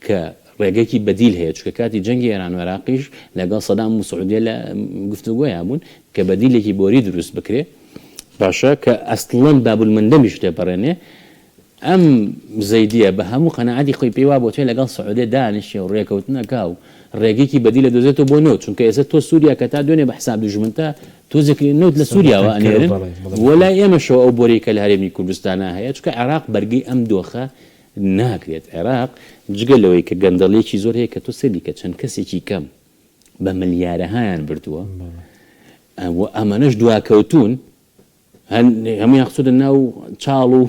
کە ڕێگەیەکی بەدیل هەیە چکە کاتی جەنگی ئێران و عێراقیش لەگەڵ سەدام و سعودیە لە گفتوگۆیان بوون کە بەدیلێکی بۆری دروست بکرێ باشە کە ئەسڵەن بابولمەندەمیش تێپەڕێنێ ئەم زەیدیە بە هەموو قەنەعەتی خۆی پێی وا بۆ تۆی لەگەڵ سعودیە دانیشێ و ڕێکەوتنەکە و ڕێگەیەکی بەدیلە دۆزێتەوە بۆ نۆ چونکە ئێستا تۆ سووریا کە تا دوێنێ بە حساب دوژمنتە تۆزێکی نۆت لە سووریاوە ئەنێرن وەلای ئێمەشەوە ئەو بۆرەی کە لە هەرێمی کوردستانە هەیە چونکە عێراق بەرگەی ئەم دۆخە ناکرێت عێراق جگە لەوەی کە گەندەڵێکی زۆر هەیە کە تۆ سەری کە چەند کەسێکی کەم بە ملیارەهایان بردووە ئەمانەش دواکەوتون هەموو یاخسوودە ناو چاڵ و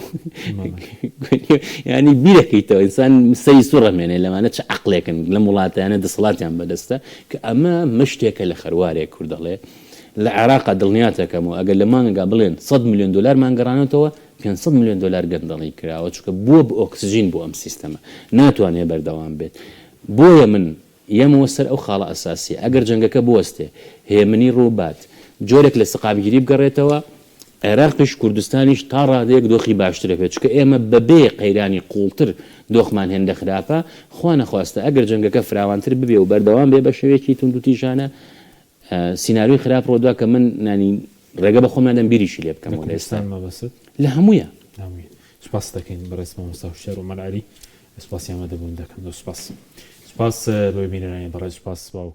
ینی بیرەکەیتەوە ئینسان سەی سوڕەمێنێ لەمانە چه عەقلێکن لەم وڵاتانە دەسەڵاتیان بەدەستە کە ئەمە مشتێکە لە خەروارێک کوردەڵێ لە عێراقا دڵنیاتەکەمەوە ئەگەر لە مانگا بڵێن 100 ملیۆن دلار مانگەڕانێتەوە 500 ملیۆن دلار گەندەڵی کراوە چونکە بووە بە ئۆکسجین بۆ ئەم سیستەمە ناتوانێت بەردەوام بێت بۆیە من یەمەوە سەر ئەو خاڵە ئەساسی ئەگەر جەنگەکە بوەستێ هێمنی ڕووبات جۆرێک لە سقامگیری بگەڕێتەوە عێراقیش کوردستانیش تا ڕادەیەک دۆخی باشترە بێت چکە ئێمە بەبێ قەیرانی قوڵتر دۆخمان هێندە خراپە خوا نەخواستە ئەگەر جەنگەکە فراوانتر ببێ و بەردەوام بێ بە شێوەیەکی توندوتیژانە سیناریۆی خراپ ڕۆدا کە من نانی ڕێگە بە خۆمدەم بیریشی لێ بکەم ئێستا لە هەموویە سپاس دەکەین بەڕێز مامۆستا هوشیار ومەرعەلی سپاسی ئەمە دەبوون دەکەم سپاس بۆی بینەرانی بەڕێز سپاس باو